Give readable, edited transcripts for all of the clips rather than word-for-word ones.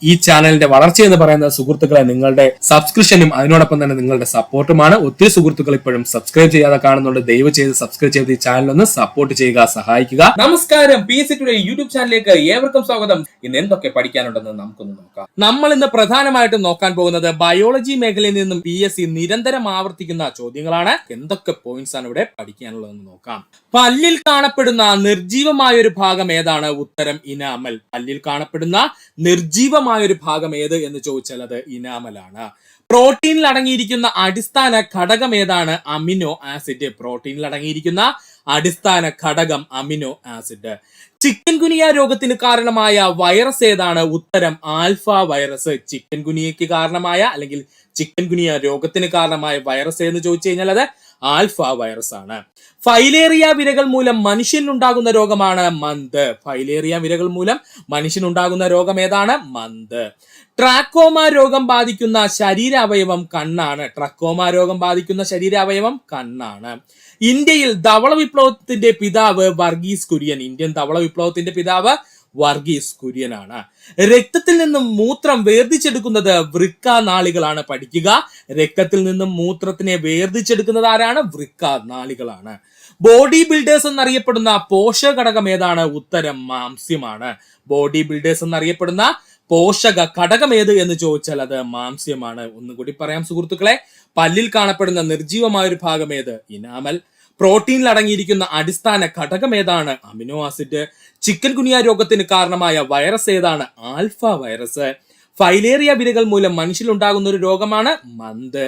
ഈ ചാനലിന്റെ വളർച്ച എന്ന് പറയുന്ന സുഹൃത്തുക്കളെ നിങ്ങളുടെ സബ്സ്ക്രിപ്ഷനും അതിനോടൊപ്പം തന്നെ നിങ്ങളുടെ സപ്പോർട്ടുമാണ്. ഒത്തിരി സുഹൃത്തുക്കൾ ഇപ്പോഴും സബ്സ്ക്രൈബ് ചെയ്യാതെ കാണുന്നുണ്ട്. ദയവ് ചെയ്ത് സബ്സ്ക്രൈബ് ചെയ്ത് ഈ ചാനൽ ഒന്ന് സപ്പോർട്ട് ചെയ്യുക, സഹായിക്കുക. നമസ്കാരം, PSC ടുഡേ യൂട്യൂബ് ചാനലിലേക്ക് ഏവർക്കും സ്വാഗതം. ഇന്ന് എന്തൊക്കെ പഠിക്കാനുണ്ടെന്ന് നമുക്കൊന്ന് നോക്കാം. നമ്മൾ ഇന്ന് പ്രധാനമായിട്ടും നോക്കാൻ പോകുന്നത് ബയോളജി മേഖലയിൽ നിന്നും PSC നിരന്തരം ആവർത്തിക്കുന്ന ചോദ്യങ്ങളാണ്. എന്തൊക്കെ പോയിന്റ്സ് ആണ് ഇവിടെ പഠിക്കാനുള്ളതെന്ന് നോക്കാം. പല്ലിൽ കാണപ്പെടുന്ന നിർജീവമായ ഒരു ഭാഗം ഏതാണ്? ഉത്തരം ഇനാമൽ. പല്ലിൽ കാണപ്പെടുന്ന നിർജീവമായ ഒരു ഭാഗം ഏത് എന്ന് ചോദിച്ചാൽ അത് ഇനാമലാണ്. പ്രോട്ടീനിൽ അടങ്ങിയിരിക്കുന്ന അടിസ്ഥാന ഘടകം ഏതാണ്? Amino acid. പ്രോട്ടീനിൽ അടങ്ങിയിരിക്കുന്ന അടിസ്ഥാന ഘടകം അമിനോ ആസിഡ്. ചിക്കൻ ഗുനിയ രോഗത്തിന് കാരണമായ വൈറസ് ഏതാണ്? ഉത്തരം ആൽഫ വൈറസ്. ചിക്കൻ ഗുനിയയ്ക്ക് കാരണമായ അല്ലെങ്കിൽ ചിക്കൻ ഗുനിയ രോഗത്തിന് കാരണമായ വൈറസ് എന്ന് ചോദിച്ചു കഴിഞ്ഞാൽ അത് ആൽഫ വൈറസ് ആണ്. ഫൈലേറിയ വിരകൾ മൂലം മനുഷ്യനുണ്ടാകുന്ന രോഗമാണ് മന്ത്. ഫൈലേറിയ വിരകൾ മൂലം മനുഷ്യനുണ്ടാകുന്ന രോഗം ഏതാണ്? മന്ത്. ട്രാക്കോമ രോഗം ബാധിക്കുന്ന ശരീരാവയവം കണ്ണാണ്. ട്രക്കോമ രോഗം ബാധിക്കുന്ന ശരീരാവയവം കണ്ണാണ്. ഇന്ത്യയിൽ ധവള വിപ്ലവത്തിന്റെ പിതാവ് വർഗീസ് കുര്യൻ. ഇന്ത്യൻ ധവള വിപ്ലവത്തിന്റെ പിതാവ് വർഗീസ് കുര്യനാണ്. രക്തത്തിൽ നിന്നും മൂത്രം വേർതിച്ചെടുക്കുന്നത് വൃക്ക നാളികളാണ്. പഠിക്കുക, രക്തത്തിൽ നിന്നും മൂത്രത്തിനെ വേർതിച്ചെടുക്കുന്നത് ആരാണ്? വൃക്ക നാളികളാണ്. ബോഡി ബിൽഡേഴ്സ് എന്നറിയപ്പെടുന്ന പോഷക ഘടകം ഏതാണ്? ഉത്തരം മാംസ്യമാണ്. ബോഡി ബിൽഡേഴ്സ് എന്നറിയപ്പെടുന്ന പോഷക ഘടകം ഏത് എന്ന് ചോദിച്ചാൽ അത് മാംസ്യമാണ്. ഒന്നുകൂടി പറയാം സുഹൃത്തുക്കളെ, പല്ലിൽ കാണപ്പെടുന്ന നിർജീവമായ ഒരു ഭാഗം ഏത്? ഇനാമൽ. പ്രോട്ടീനിൽ അടങ്ങിയിരിക്കുന്ന അടിസ്ഥാന ഘടകം ഏതാണ്? Amino acid. ചിക്കൻ ഗുനിയ രോഗത്തിന് കാരണമായ വൈറസ് ഏതാണ്? Alpha virus. ഫൈലേറിയ വിരകൾ മൂലം മനുഷ്യനുണ്ടാകുന്ന ഒരു രോഗമാണ് മന്ത്.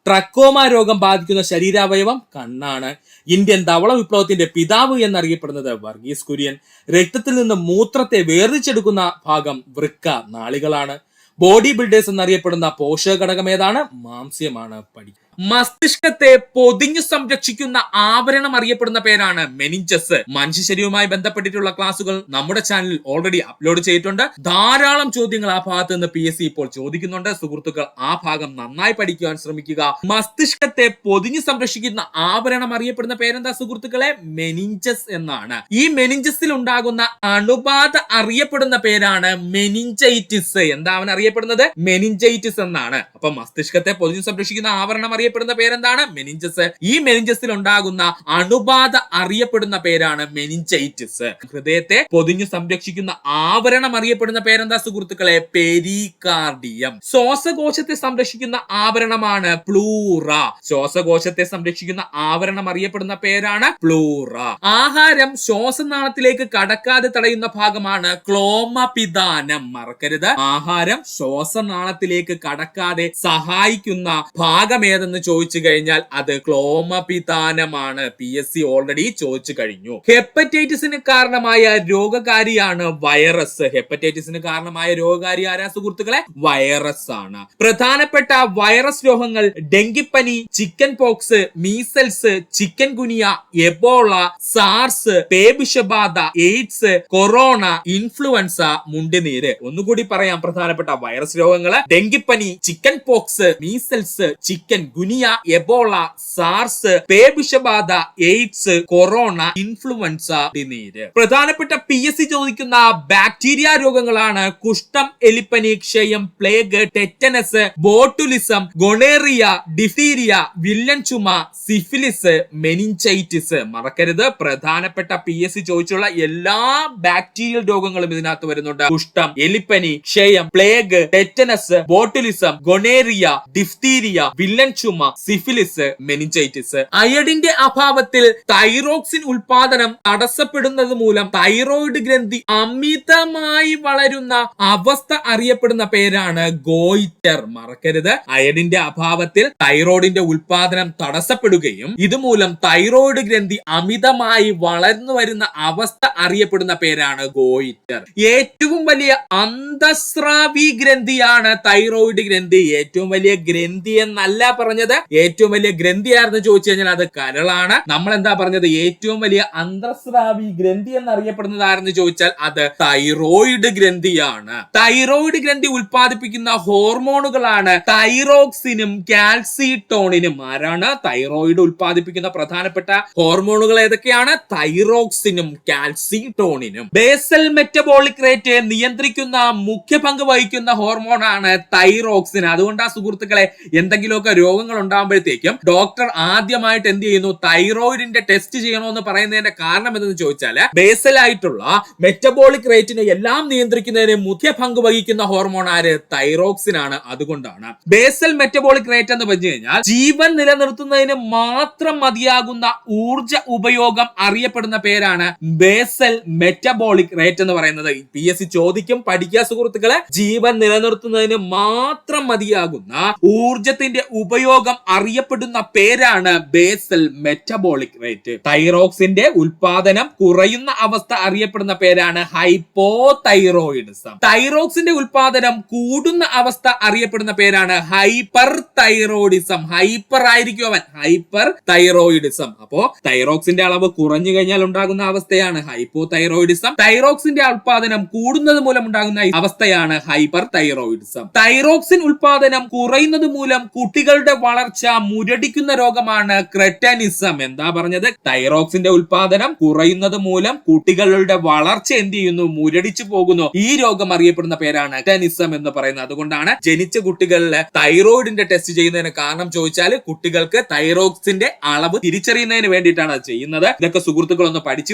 ട്രക്കോമ രോഗം ബാധിക്കുന്ന ശരീരാവയവം കണ്ണാണ്. ഇന്ത്യൻ ധവള വിപ്ലവത്തിന്റെ പിതാവ് എന്നറിയപ്പെടുന്നത് വർഗീസ് കുര്യൻ. രക്തത്തിൽ നിന്ന് മൂത്രത്തെ വേർതിച്ചെടുക്കുന്ന ഭാഗം വൃക്ക നാളികളാണ്. ബോഡി ബിൽഡേഴ്സ് എന്നറിയപ്പെടുന്ന പോഷക ഘടകം ഏതാണ്? മാംസ്യമാണ്. പഠിക്കുക. മസ്തിഷ്കത്തെ പൊതിഞ്ഞു സംരക്ഷിക്കുന്ന ആവരണം അറിയപ്പെടുന്ന പേരാണ് മെനിഞ്ചസ്. മനുഷ്യ ശരീരവുമായി ബന്ധപ്പെട്ടിട്ടുള്ള ക്ലാസുകൾ നമ്മുടെ ചാനലിൽ ഓൾറെഡി അപ്ലോഡ് ചെയ്തിട്ടുണ്ട്. ധാരാളം ചോദ്യങ്ങൾ ആ ഭാഗത്ത് നിന്ന് PSC ഇപ്പോൾ ചോദിക്കുന്നുണ്ട്. സുഹൃത്തുക്കൾ ആ ഭാഗം നന്നായി പഠിക്കുവാൻ ശ്രമിക്കുക. മസ്തിഷ്കത്തെ പൊതിഞ്ഞു സംരക്ഷിക്കുന്ന ആവരണം അറിയപ്പെടുന്ന പേരെന്താ സുഹൃത്തുക്കളെ? മെനിഞ്ചസ് എന്നാണ്. ഈ മെനിഞ്ചസിൽ ഉണ്ടാകുന്ന അണുബാധ അറിയപ്പെടുന്ന പേരാണ് മെനിഞ്ചൈറ്റിസ്. എന്താ അവൻ അറിയപ്പെടുന്നത്? മെനിഞ്ചൈറ്റിസ് എന്നാണ്. അപ്പൊ മസ്തിഷ്കത്തെ പൊതിഞ്ഞു സംരക്ഷിക്കുന്ന ആവരണം അറിയപ്പെടുന്ന പേരെന്താണ്? മെനിഞ്ചസ്. ഈ മെനിഞ്ചസിൽ ഉണ്ടാകുന്ന അണുബാധ അറിയപ്പെടുന്ന പേരാണ് മെനിഞ്ചൈറ്റിസ്. ഹൃദയത്തെ പൊതിഞ്ഞു സംരക്ഷിക്കുന്ന ആവരണം അറിയപ്പെടുന്ന പേരെന്താ സുഹൃത്തുക്കളെ? പെരികാർഡിയം. ശ്വാസകോശത്തെ സംരക്ഷിക്കുന്ന ആവരണമാണ് പ്ലൂറ. ശ്വാസകോശത്തെ സംരക്ഷിക്കുന്ന ആവരണം അറിയപ്പെടുന്ന പേരാണ് പ്ലൂറ. ആഹാരം ശ്വാസനാളത്തിലേക്ക് കടക്കാതെ തടയുന്ന ഭാഗമാണ് ക്ലോമപിദാനം. മറക്കരുത്, ആഹാരം ശ്വാസനാളത്തിലേക്ക് കടക്കാതെ സഹായിക്കുന്ന ഭാഗം ഏതെന്ന് ചോദിച്ചു കഴിഞ്ഞാൽ അത് ക്ലോമപിദാനമാണ്. PSC ഓൾറെഡി ചോദിച്ചു കഴിഞ്ഞു. ഹെപ്പറ്റൈറ്റിസിന് കാരണമായ രോഗകാരിയാണ് വൈറസ്. ഹെപ്പറ്റൈറ്റിസിന് കാരണമായ രോഗകാരി ആരാ സുഹൃത്തുക്കളെ? വൈറസ് ആണ്. പ്രധാനപ്പെട്ട വൈറസ് രോഗങ്ങൾ ഡെങ്കിപ്പനി, chicken pox, measles, chikungunya, Ebola, SARS, പേവിഷബാധ, എയ്ഡ്സ്, കൊറോണ, ഇൻഫ്ലുവൻസ, മുണ്ടിനീര്. ഒന്നുകൂടി പറയാം പ്രധാനപ്പെട്ട വൈറസ് രോഗങ്ങള്: ഡെങ്കിപ്പനി, chicken pox, measles, chikungunya, Ebola, SARS, പേവിഷബാധ, എയ്ഡ്സ്, കൊറോണ, ഇൻഫ്ലുവൻസ, മുണ്ടിനീര്. പ്രധാനപ്പെട്ട PSC ചോദിക്കുന്ന ബാക്ടീരിയ രോഗങ്ങളാണ് കുഷ്ഠം, എലിപ്പനി, ക്ഷയം, plague, tetanus, botulism, gonorrhoea, diphtheria, വില്ലൻ ചുമ, സിഫിലിസ്, മെനിഞ്ചൈറ്റിസ്. മറക്കരുത്, പ്രധാനപ്പെട്ട PSC ചോദിച്ചുള്ള എല്ലാ ബാക്ടീരിയൽ രോഗങ്ങളും ഇതിനകത്ത് വരുന്നുണ്ട്. കുഷ്ഠം, എലിപ്പനി, ക്ഷയം, plague, tetanus, botulism, gonorrhoea, diphtheria, വില്ലൻ ചുമ, സിഫിലിസ്, മെനിഞ്ചൈറ്റിസ്. അയഡിന്റെ അഭാവത്തിൽ തൈറോക്സിൻ ഉൽപാദനം തടസ്സപ്പെടുന്നത് മൂലം തൈറോയിഡ് ഗ്രന്ഥി അമിതമായി വളരുന്ന അവസ്ഥ അറിയപ്പെടുന്ന പേരാണ് ഗോയിറ്റർ. മറക്കരുത്, അയഡിന്റെ അഭാവത്തിൽ തൈറോയിഡിന്റെ ഉൽപാദനം തടസ്സപ്പെടുകയും ഇതുമൂലം തൈറോയിഡ് ഗ്രന്ഥി അമിതമായി വളർന്നു വരുന്ന അവസ്ഥ അറിയപ്പെടുന്ന പേരാണ് ഗോയിറ്റർ. ഏറ്റവും വലിയ അന്തസ്രാവി ഗ്രന്ഥിയാണ് തൈറോയിഡ് ഗ്രന്ഥി. ഏറ്റവും വലിയ ഗ്രന്ഥി എന്നല്ല പറഞ്ഞ പറഞ്ഞത് ഏറ്റവും വലിയ ഗ്രന്ഥിയായിരുന്നു ചോദിച്ചു കഴിഞ്ഞാൽ അത് കരളാണ്. നമ്മൾ എന്താ പറഞ്ഞത് ഏറ്റവും വലിയ അന്തർസ്രാവി ഗ്രന്ഥി എന്നറിയപ്പെടുന്നത് ആരെന്ന് ചോദിച്ചാൽ അത് തൈറോയിഡ് ഗ്രന്ഥിയാണ്. തൈറോയിഡ് ഗ്രന്ഥി ഉൽപ്പാദിപ്പിക്കുന്ന ഹോർമോണുകളാണ് തൈറോക്സിനും കാൽസിട്ടോണിനും. ആരാണ് തൈറോയിഡ് ഉൽപ്പാദിപ്പിക്കുന്ന പ്രധാനപ്പെട്ട ഹോർമോണുകൾ ഏതൊക്കെയാണ്? തൈറോക്സിനും കാൽസിട്ടോണിനും. ബേസൽ മെറ്റബോളിക് റേറ്റ് നിയന്ത്രിക്കുന്ന മുഖ്യ പങ്ക് വഹിക്കുന്ന ഹോർമോണാണ് തൈറോക്സിൻ. അതുകൊണ്ട് ആ സുഹൃത്തുക്കളെ എന്തെങ്കിലുമൊക്കെ രോഗങ്ങൾ ഉണ്ടാകുമ്പോഴത്തേക്കും ഡോക്ടർ ആദ്യമായിട്ട് എന്ത് ചെയ്യുന്നു? തൈറോയിഡിന്റെ ടെസ്റ്റ് ചെയ്യണമെന്ന് പറയുന്നതിന്റെ കാരണം എന്തെന്ന് ചോദിച്ചാൽ ബേസൽ ആയിട്ടുള്ള മെറ്റബോളിക് റേറ്റിനെ എല്ലാം നിയന്ത്രിക്കുന്നതിന് മുഖ്യ പങ്ക് വഹിക്കുന്ന ഹോർമോൺ ആര്? തൈറോക്സിൻ ആണ്. അതുകൊണ്ടാണ് ബേസൽ മെറ്റബോളിക് റേറ്റ് എന്ന് പറഞ്ഞു കഴിഞ്ഞാൽ ജീവൻ നിലനിർത്തുന്നതിന് മാത്രം മതിയാകുന്ന ഊർജ ഉപയോഗം അറിയപ്പെടുന്ന പേരാണ് ബേസൽ മെറ്റബോളിക് റേറ്റ് എന്ന് പറയുന്നത്. PSC ചോദിക്കും, പഠിക്കുക സുഹൃത്തുക്കളെ. ജീവൻ നിലനിർത്തുന്നതിന് മാത്രം മതിയാകുന്ന ഊർജത്തിന്റെ ഉപയോഗം അറിയപ്പെടുന്ന പേരാണ് ബേസൽ മെറ്റബോളിക് റേറ്റ്. തൈറോക്സിന്റെ ഉൽപാദനം കുറയുന്ന അവസ്ഥ അറിയപ്പെടുന്ന പേരാണ് ഹൈപ്പോതൈറോയിഡിസം. തൈറോക്സിന്റെ ഉൽപാദനം കൂടുന്ന അവസ്ഥ അറിയപ്പെടുന്ന പേരാണ് ഹൈപ്പർ തൈറോയിഡിസം. ഹൈപ്പർ ആയിരിക്കും അവൻ, ഹൈപ്പർ തൈറോയിഡിസം. അപ്പോ തൈറോക്സിന്റെ അളവ് കുറഞ്ഞു കഴിഞ്ഞാൽ ഉണ്ടാകുന്ന അവസ്ഥയാണ് ഹൈപ്പോതൈറോയിഡിസം. തൈറോക്സിന്റെ ഉൽപാദനം കൂടുന്നത് മൂലം ഉണ്ടാകുന്ന അവസ്ഥയാണ് ഹൈപ്പർ തൈറോയിഡിസം. തൈറോക്സിൻ ഉൽപാദനം കുറയുന്നത് മൂലം കുട്ടികളുടെ വളർച്ച മുരടിക്കുന്ന രോഗമാണ് ക്രെറ്റനിസം. എന്താ പറഞ്ഞത്? തൈറോക്സിന്റെ ഉൽപാദനം കുറയുന്നത് മൂലം കുട്ടികളുടെ വളർച്ച എന്ത് ചെയ്യുന്നു? മുരടിച്ചു പോകുന്നു. ഈ രോഗം അറിയപ്പെടുന്ന പേരാണ് ക്രെറ്റനിസം എന്ന് പറയുന്നത്. അതുകൊണ്ടാണ് ജനിച്ച കുട്ടികളിൽ തൈറോയിഡിന്റെ ടെസ്റ്റ് ചെയ്യുന്നതിന് കാരണം ചോദിച്ചാൽ കുട്ടികൾക്ക് തൈറോക്സിന്റെ അളവ് തിരിച്ചറിയുന്നതിന് വേണ്ടിയിട്ടാണ് അത് ചെയ്യുന്നത്. ഇതൊക്കെ സുഹൃത്തുക്കൾ ഒന്ന് പഠിച്ചു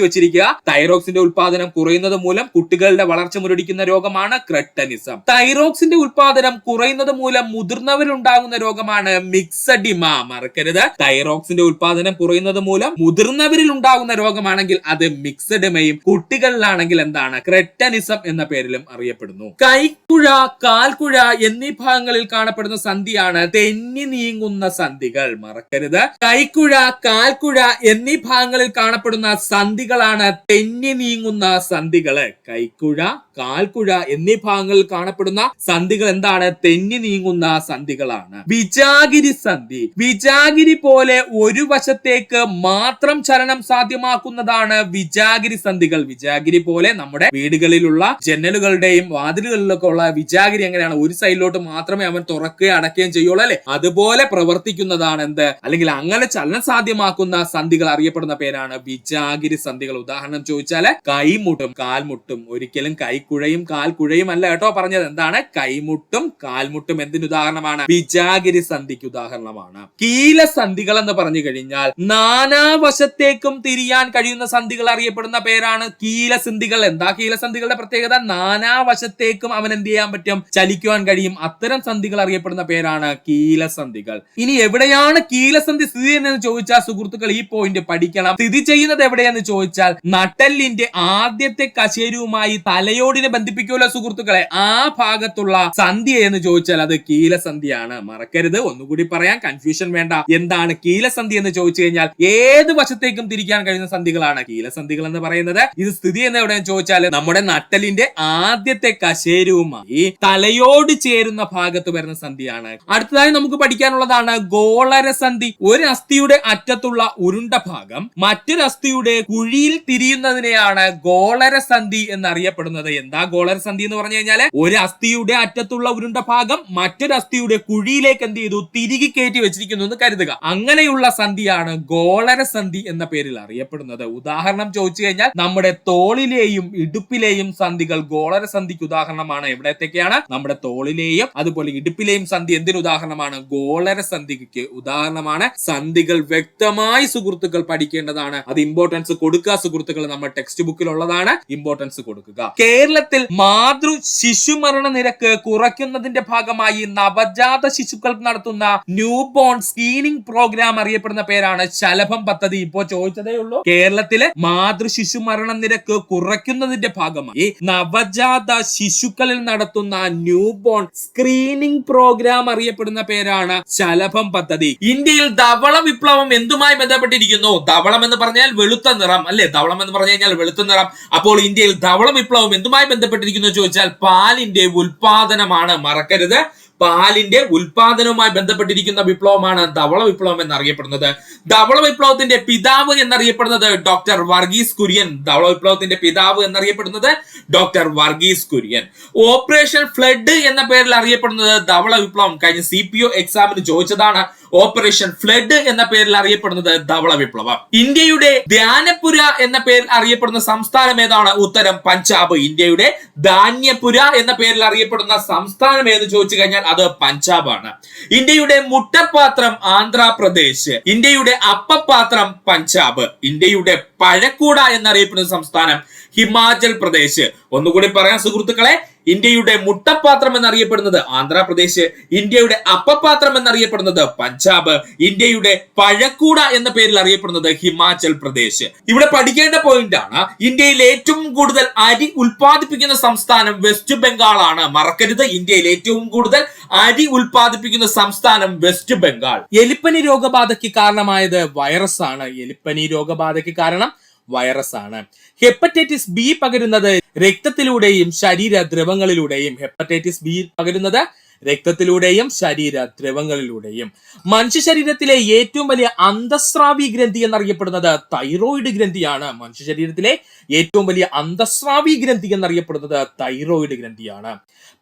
വെച്ചിരിക്കുക. തൈറോക്സിന്റെ ഉൽപാദനം കുറയുന്നത് മൂലം കുട്ടികളുടെ വളർച്ച മുരടിക്കുന്ന രോഗമാണ് ക്രെറ്റനിസം. തൈറോക്സിന്റെ ഉൽപാദനം കുറയുന്നത് മൂലം മുതിർന്നവരിൽ ഉണ്ടാകുന്ന രോഗമാണ് മിക്സഡിമ. മറക്കരുത്, തൈറോക്സിന്റെ ഉൽപാദനം കുറയുന്നത് മൂലം മുതിർന്നവരിൽ ഉണ്ടാകുന്ന രോഗമാണെങ്കിൽ അത് മിക്സഡിമയും കുട്ടികളിലാണെങ്കിൽ എന്താണ്? ക്രെറ്റനിസം എന്ന പേരിലും അറിയപ്പെടുന്നു. കൈക്കുഴ, കാൽക്കുഴ എന്നീ ഭാഗങ്ങളിൽ കാണപ്പെടുന്ന സന്ധിയാണ് തെന്നി നീങ്ങുന്ന സന്ധികൾ. മറക്കരുത്, കൈക്കുഴ, കാൽക്കുഴ എന്നീ ഭാഗങ്ങളിൽ കാണപ്പെടുന്ന സന്ധികളാണ് തെന്നി നീങ്ങുന്ന സന്ധികള്. കൈക്കുഴ, കാൽക്കുഴ എന്നീ ഭാഗങ്ങളിൽ കാണപ്പെടുന്ന സന്ധികൾ എന്താണ്? തെന്നി നീങ്ങുന്ന സന്ധികളാണ്. വിജാഗിരി സന്ധി. വിജാഗിരി പോലെ ഒരു വശത്തേക്ക് മാത്രം ചലനം സാധ്യമാക്കുന്നതാണ് വിജാഗിരി സന്ധികൾ. വിജാഗിരി പോലെ നമ്മുടെ വീടുകളിലുള്ള ജനലുകളുടെയും വാതിലുകളിലൊക്കെ ഉള്ള വിജാഗിരി എങ്ങനെയാണ്? ഒരു സൈഡിലോട്ട് മാത്രമേ അവൻ തുറക്കുകയും അടയ്ക്കുകയും ചെയ്യുള്ളൂ അല്ലെ? അതുപോലെ പ്രവർത്തിക്കുന്നതാണ് എന്ത്? അല്ലെങ്കിൽ അങ്ങനെ ചലനം സാധ്യമാക്കുന്ന സന്ധികൾ അറിയപ്പെടുന്ന പേരാണ് വിജാഗിരി സന്ധികൾ. ഉദാഹരണം ചോദിച്ചാല് കൈമുട്ടും കാൽമുട്ടും. ഒരിക്കലും കൈക്കുഴയും കാൽക്കുഴയും അല്ല കേട്ടോ പറഞ്ഞത്. എന്താണ്? കൈമുട്ടും കാൽമുട്ടും എന്തിന് ഉദാഹരണമാണ്? വിജാഗിരി സന്ധിക്ക് ഉദാഹരണമാണ്. കീലസന്ധികൾ എന്ന് പറഞ്ഞു കഴിഞ്ഞാൽ നാനാവശത്തേക്കും തിരിയാൻ കഴിയുന്ന സന്ധികൾ അറിയപ്പെടുന്ന പേരാണ് കീലസന്ധികൾ. എന്താ കീലസന്ധികളുടെ പ്രത്യേകത? നാനാവശത്തേക്കും അവൻ എന്ത് ചെയ്യാൻ പറ്റും? ചലിക്കുവാൻ കഴിയും. അത്തരം സന്ധികൾ അറിയപ്പെടുന്ന പേരാണ് കീലസന്ധികൾ. ഇനി എവിടെയാണ് കീലസന്ധി സ്ഥിതി ചെയ്യുന്നതെന്ന് ചോദിച്ചാൽ സുഹൃത്തുക്കൾ ഈ പോയിന്റ് പഠിക്കണം. സ്ഥിതി ചെയ്യുന്നത് എവിടെയെന്ന് ചോദിച്ചാൽ നട്ടെല്ലിന്റെ ആദ്യത്തെ കശേരുവുമായി തലയോടിനെ ബന്ധിപ്പിക്കുമല്ലോ സുഹൃത്തുക്കളെ, ആ ഭാഗത്തുള്ള സന്ധി എന്ന് ചോദിച്ചാൽ അത് കീലസന്ധിയാണ്. മറക്കരുത്, ഒന്നുകൂടി പറയാൻ, കൺഫ്യൂഷൻ വേണ്ട. എന്താണ് കീലസന്ധി എന്ന് ചോദിച്ചു കഴിഞ്ഞാൽ ഏത് വശത്തേക്കും തിരിക്കാൻ കഴിയുന്ന സന്ധികളാണ് കീലസന്ധികൾ എന്ന് പറയുന്നത്. ഇത് സ്ഥിതി ചെയ്യുന്ന എവിടെയെന്ന് ചോദിച്ചാൽ നമ്മുടെ നട്ടെല്ലിന്റെ ആദ്യത്തെ കശേരുവുമായി തലയോട് ചേരുന്ന ഭാഗത്ത് വരുന്ന സന്ധിയാണ്. അടുത്തതായി നമുക്ക് പഠിക്കാനുള്ളതാണ് ഗോളരസന്ധി. ഒരു അസ്ഥിയുടെ അറ്റത്തുള്ള ഉരുണ്ട ഭാഗം മറ്റൊരു അസ്ഥിയുടെ കുഴിയിൽ തിരിയുന്നതിനെയാണ് ഗോളരസന്ധി എന്നറിയപ്പെടുന്നത്. എന്താ ഗോളരസന്ധി എന്ന് പറഞ്ഞു കഴിഞ്ഞാൽ ഒരു അസ്ഥിയുടെ അറ്റത്തുള്ള ഉരുണ്ട ഭാഗം മറ്റൊരു അസ്ഥിയുടെ കുഴിയിലേക്ക് എന്ത് ചെയ്തു? തിരികെ കയറ്റി വെച്ചിരിക്കുന്നു എന്ന് കരുതുക. അങ്ങനെയുള്ള സന്ധിയാണ് ഗോളരസന്ധി എന്ന പേരിൽ അറിയപ്പെടുന്നത്. ഉദാഹരണം ചോദിച്ചു കഴിഞ്ഞാൽ നമ്മുടെ തോളിലെയും ഇടുപ്പിലെയും സന്ധികൾ ഗോളരസന്ധിക്ക് ഉദാഹരണമാണ്. എവിടത്തേക്കാണ്? നമ്മുടെ തോളിലെയും അതുപോലെ ഇടുപ്പിലെയും സന്ധി എന്തിന് ഉദാഹരണമാണ്? ഗോളരസന്ധിക്ക് ഉദാഹരണമാണ്. സന്ധികൾ വ്യക്തമായി സുഹൃത്തുക്കൾ പഠിക്കേണ്ടതാണ്. അത് ഇമ്പോർട്ടൻസ് കൊടുക്കുക സുഹൃത്തുക്കൾ. നമ്മുടെ ടെക്സ്റ്റ് ബുക്കിൽ ഉള്ളതാണ്, ഇമ്പോർട്ടൻസ് കൊടുക്കുക. കേരളത്തിൽ മാതൃ ശിശുമരണ നിരക്ക് കുറയ്ക്കുന്നതിന്റെ ഭാഗമായി നവജാത ശിശുക്കൾക്ക് നടത്തുന്ന ന്യൂ ബോൺ സ്ക്രീനിംഗ് പ്രോഗ്രാം അറിയപ്പെടുന്ന പേരാണ് ശലഭം പദ്ധതി. ഇപ്പോ ചോദിച്ചതേ ഉള്ളൂ. കേരളത്തിലെ മാതൃ ശിശു മരണ നിരക്ക് കുറയ്ക്കുന്നതിന്റെ ഭാഗമായി നവജാത ശിശുക്കളിൽ നടത്തുന്ന ന്യൂ ബോൺ സ്ക്രീനിംഗ് പ്രോഗ്രാം അറിയപ്പെടുന്ന പേരാണ് ശലഭം പദ്ധതി. ഇന്ത്യയിൽ ധവള വിപ്ലവം എന്തുമായി ബന്ധപ്പെട്ടിരിക്കുന്നു? ധവളം എന്ന് പറഞ്ഞാൽ വെളുത്ത നിറം അല്ലെ? ധവളം എന്ന് പറഞ്ഞു കഴിഞ്ഞാൽ വെളുത്ത നിറം. അപ്പോൾ ഇന്ത്യയിൽ ധവള വിപ്ലവം എന്തുമായി ബന്ധപ്പെട്ടിരിക്കുന്നു ചോദിച്ചാൽ പാലിന്റെ ഉൽപാദനമാണ്. മറക്കരുത്, പാലിന്റെ ഉൽപാദനവുമായി ബന്ധപ്പെട്ടിരിക്കുന്ന വിപ്ലവമാണ് ധവള വിപ്ലവം എന്നറിയപ്പെടുന്നത്. ധവള വിപ്ലവത്തിന്റെ പിതാവ് എന്നറിയപ്പെടുന്നത് ഡോക്ടർ വർഗീസ് കുര്യൻ. ധവള വിപ്ലവത്തിന്റെ പിതാവ് എന്നറിയപ്പെടുന്നത് doctor Varghese Kurian. Operation flood എന്ന പേരിൽ അറിയപ്പെടുന്നത് ധവള വിപ്ലവം. കഴിഞ്ഞ CPO എക്സാമിന് ചോദിച്ചതാണ്. ഓപ്പറേഷൻ ഫ്ലഡ് എന്ന പേരിൽ അറിയപ്പെടുന്നത് ധവള വിപ്ലവം. ഇന്ത്യയുടെ ധ്യാനപുര എന്ന പേരിൽ അറിയപ്പെടുന്ന സംസ്ഥാനം ഏതാണ്? ഉത്തരം പഞ്ചാബ്. ഇന്ത്യയുടെ ധാന്യപുര എന്ന പേരിൽ അറിയപ്പെടുന്ന സംസ്ഥാനം ഏത് ചോദിച്ചു കഴിഞ്ഞാൽ അത് പഞ്ചാബാണ്. ഇന്ത്യയുടെ മുട്ടപ്പാത്രം ആന്ധ്രാപ്രദേശ്. ഇന്ത്യയുടെ അപ്പപാത്രം പഞ്ചാബ്. ഇന്ത്യയുടെ പഴക്കൂട എന്നറിയപ്പെടുന്ന സംസ്ഥാനം ഹിമാചൽ പ്രദേശ്. ഒന്നുകൂടി പറയാം സുഹൃത്തുക്കളെ, ഇന്ത്യയുടെ മുട്ടപ്പാത്രം എന്നറിയപ്പെടുന്നത് ആന്ധ്രാപ്രദേശ്, ഇന്ത്യയുടെ അപ്പപാത്രം എന്നറിയപ്പെടുന്നത് പഞ്ചാബ്, ഇന്ത്യയുടെ പഴക്കൂട എന്ന പേരിൽ അറിയപ്പെടുന്നത് ഹിമാചൽ പ്രദേശ്. ഇവിടെ പഠിക്കേണ്ട പോയിന്റ് ആണ്, ഇന്ത്യയിൽ ഏറ്റവും കൂടുതൽ അരി ഉൽപ്പാദിപ്പിക്കുന്ന സംസ്ഥാനം വെസ്റ്റ് ബംഗാൾ ആണ്. മറക്കരുത്, ഇന്ത്യയിൽ ഏറ്റവും കൂടുതൽ അരി ഉൽപ്പാദിപ്പിക്കുന്ന സംസ്ഥാനം വെസ്റ്റ് ബംഗാൾ. എലിപ്പനി രോഗബാധയ്ക്ക് കാരണമായത് വൈറസ് ആണ്. എലിപ്പനി രോഗബാധയ്ക്ക് കാരണം വൈറസ് ആണ്. ഹെപ്പറ്റൈറ്റിസ് ബി പകരുന്നത് രക്തത്തിലൂടെയും ശരീര ദ്രവങ്ങളിലൂടെയും. ഹെപ്പറ്റൈറ്റിസ് ബി പകരുന്നത് രക്തത്തിലൂടെയും ശരീര ദ്രവങ്ങളിലൂടെയും. മനുഷ്യ ശരീരത്തിലെ ഏറ്റവും വലിയ അന്തസ്രാവി ഗ്രന്ഥി എന്നറിയപ്പെടുന്നത് തൈറോയിഡ് ഗ്രന്ഥിയാണ്. മനുഷ്യ ശരീരത്തിലെ ഏറ്റവും വലിയ അന്തസ്രാവി ഗ്രന്ഥി എന്നറിയപ്പെടുന്നത് തൈറോയിഡ് ഗ്രന്ഥിയാണ്.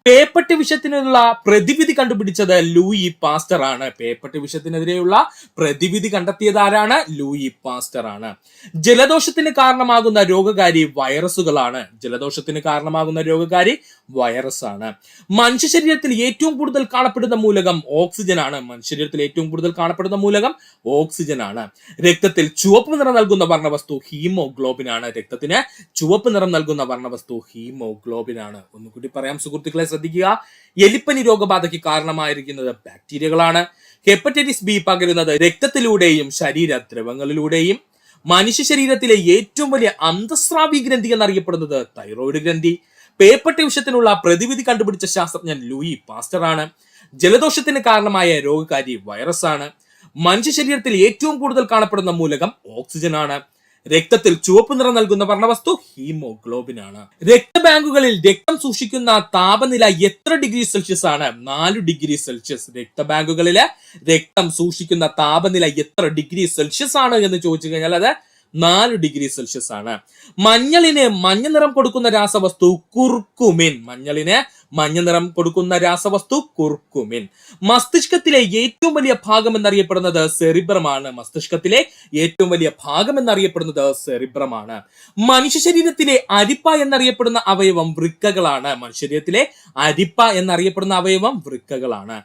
പേപ്പട്ടി വിഷത്തിനുള്ള പ്രതിവിധി കണ്ടുപിടിച്ചത് ലൂയി പാസ്റ്റർ ആണ്. പേപ്പട്ടി വിഷത്തിനെതിരെയുള്ള പ്രതിവിധി കണ്ടെത്തിയത് ആരാണ്? ലൂയി പാസ്റ്റർ ആണ്. ജലദോഷത്തിന് കാരണമാകുന്ന രോഗകാരി വൈറസുകളാണ്. ജലദോഷത്തിന് കാരണമാകുന്ന രോഗകാരി വൈറസ് ആണ്. മനുഷ്യ ശരീരത്തിൽ ഏറ്റവും കൂടുതൽ കാണപ്പെടുന്ന മൂലകം ഓക്സിജൻ ആണ്. മനുഷ്യ ശരീരത്തിൽ ഏറ്റവും കൂടുതൽ കാണപ്പെടുന്ന മൂലകം ഓക്സിജൻ ആണ്. രക്തത്തിൽ ചുവപ്പ് നിറം നൽകുന്ന വർണ്ണവസ്തു ഹീമോഗ്ലോബിൻ ആണ്. രക്തത്തിന് ചുവപ്പ് നിറം നൽകുന്ന വർണ്ണവസ്തു ഹീമോഗ്ലോബിൻ ആണ്. ഒന്നുകൂടി പറയാം സുഹൃത്തുക്കളെ, ശ്രദ്ധിക്കുക. എലിപ്പനി രോഗബാധയ്ക്ക് കാരണമായിരിക്കുന്നത് ബാക്ടീരിയകളാണ്. ഹെപ്പറ്റൈറ്റിസ് ബി പകരുന്നത് രക്തത്തിലൂടെയും ശരീര ദ്രവങ്ങളിലൂടെയും. മനുഷ്യ ശരീരത്തിലെ ഏറ്റവും വലിയ അന്തസ്രാവി ഗ്രന്ഥി എന്നറിയപ്പെടുന്നത് തൈറോയിഡ് ഗ്രന്ഥി. പേപ്പട്ടി വിഷത്തിനുള്ള പ്രതിവിധി കണ്ടുപിടിച്ച ശാസ്ത്രജ്ഞൻ ലൂയി പാസ്റ്റർ ആണ്. ജലദോഷത്തിന് കാരണമായ രോഗകാരി വൈറസ് ആണ്. മനുഷ്യ ശരീരത്തിൽ ഏറ്റവും കൂടുതൽ കാണപ്പെടുന്ന മൂലകം ഓക്സിജൻ ആണ്. രക്തത്തിൽ ചുവപ്പ് നിറം നൽകുന്ന വർണ്ണവസ്തു ഹീമോഗ്ലോബിൻ ആണ്. രക്തബാങ്കുകളിൽ രക്തം സൂക്ഷിക്കുന്ന താപനില എത്ര ഡിഗ്രി സെൽഷ്യസ് ആണ്? 4 ഡിഗ്രി സെൽഷ്യസ്. രക്തബാങ്കുകളില് രക്തം സൂക്ഷിക്കുന്ന താപനില എത്ര ഡിഗ്രി സെൽഷ്യസ് ആണ് എന്ന് ചോദിച്ചു കഴിഞ്ഞാൽ അത് 4 ഡിഗ്രി സെൽഷ്യസ് ആണ്. മഞ്ഞളിന് മഞ്ഞ നിറം കൊടുക്കുന്ന രാസവസ്തു കുർക്കുമിൻ. മഞ്ഞളിന് മഞ്ഞ നിറം കൊടുക്കുന്ന രാസവസ്തു കുർക്കുമിൻ. മസ്തിഷ്കത്തിലെ ഏറ്റവും വലിയ ഭാഗം എന്നറിയപ്പെടുന്നത് സെറിബ്രമാണ്. മസ്തിഷ്കത്തിലെ ഏറ്റവും വലിയ ഭാഗം എന്നറിയപ്പെടുന്നത് സെറിബ്രമാണ്. മനുഷ്യ ശരീരത്തിലെ അരിപ്പ എന്നറിയപ്പെടുന്ന അവയവം വൃക്കകളാണ്. മനുഷ്യ ശരീരത്തിലെ അരിപ്പ എന്നറിയപ്പെടുന്ന അവയവം വൃക്കകളാണ്.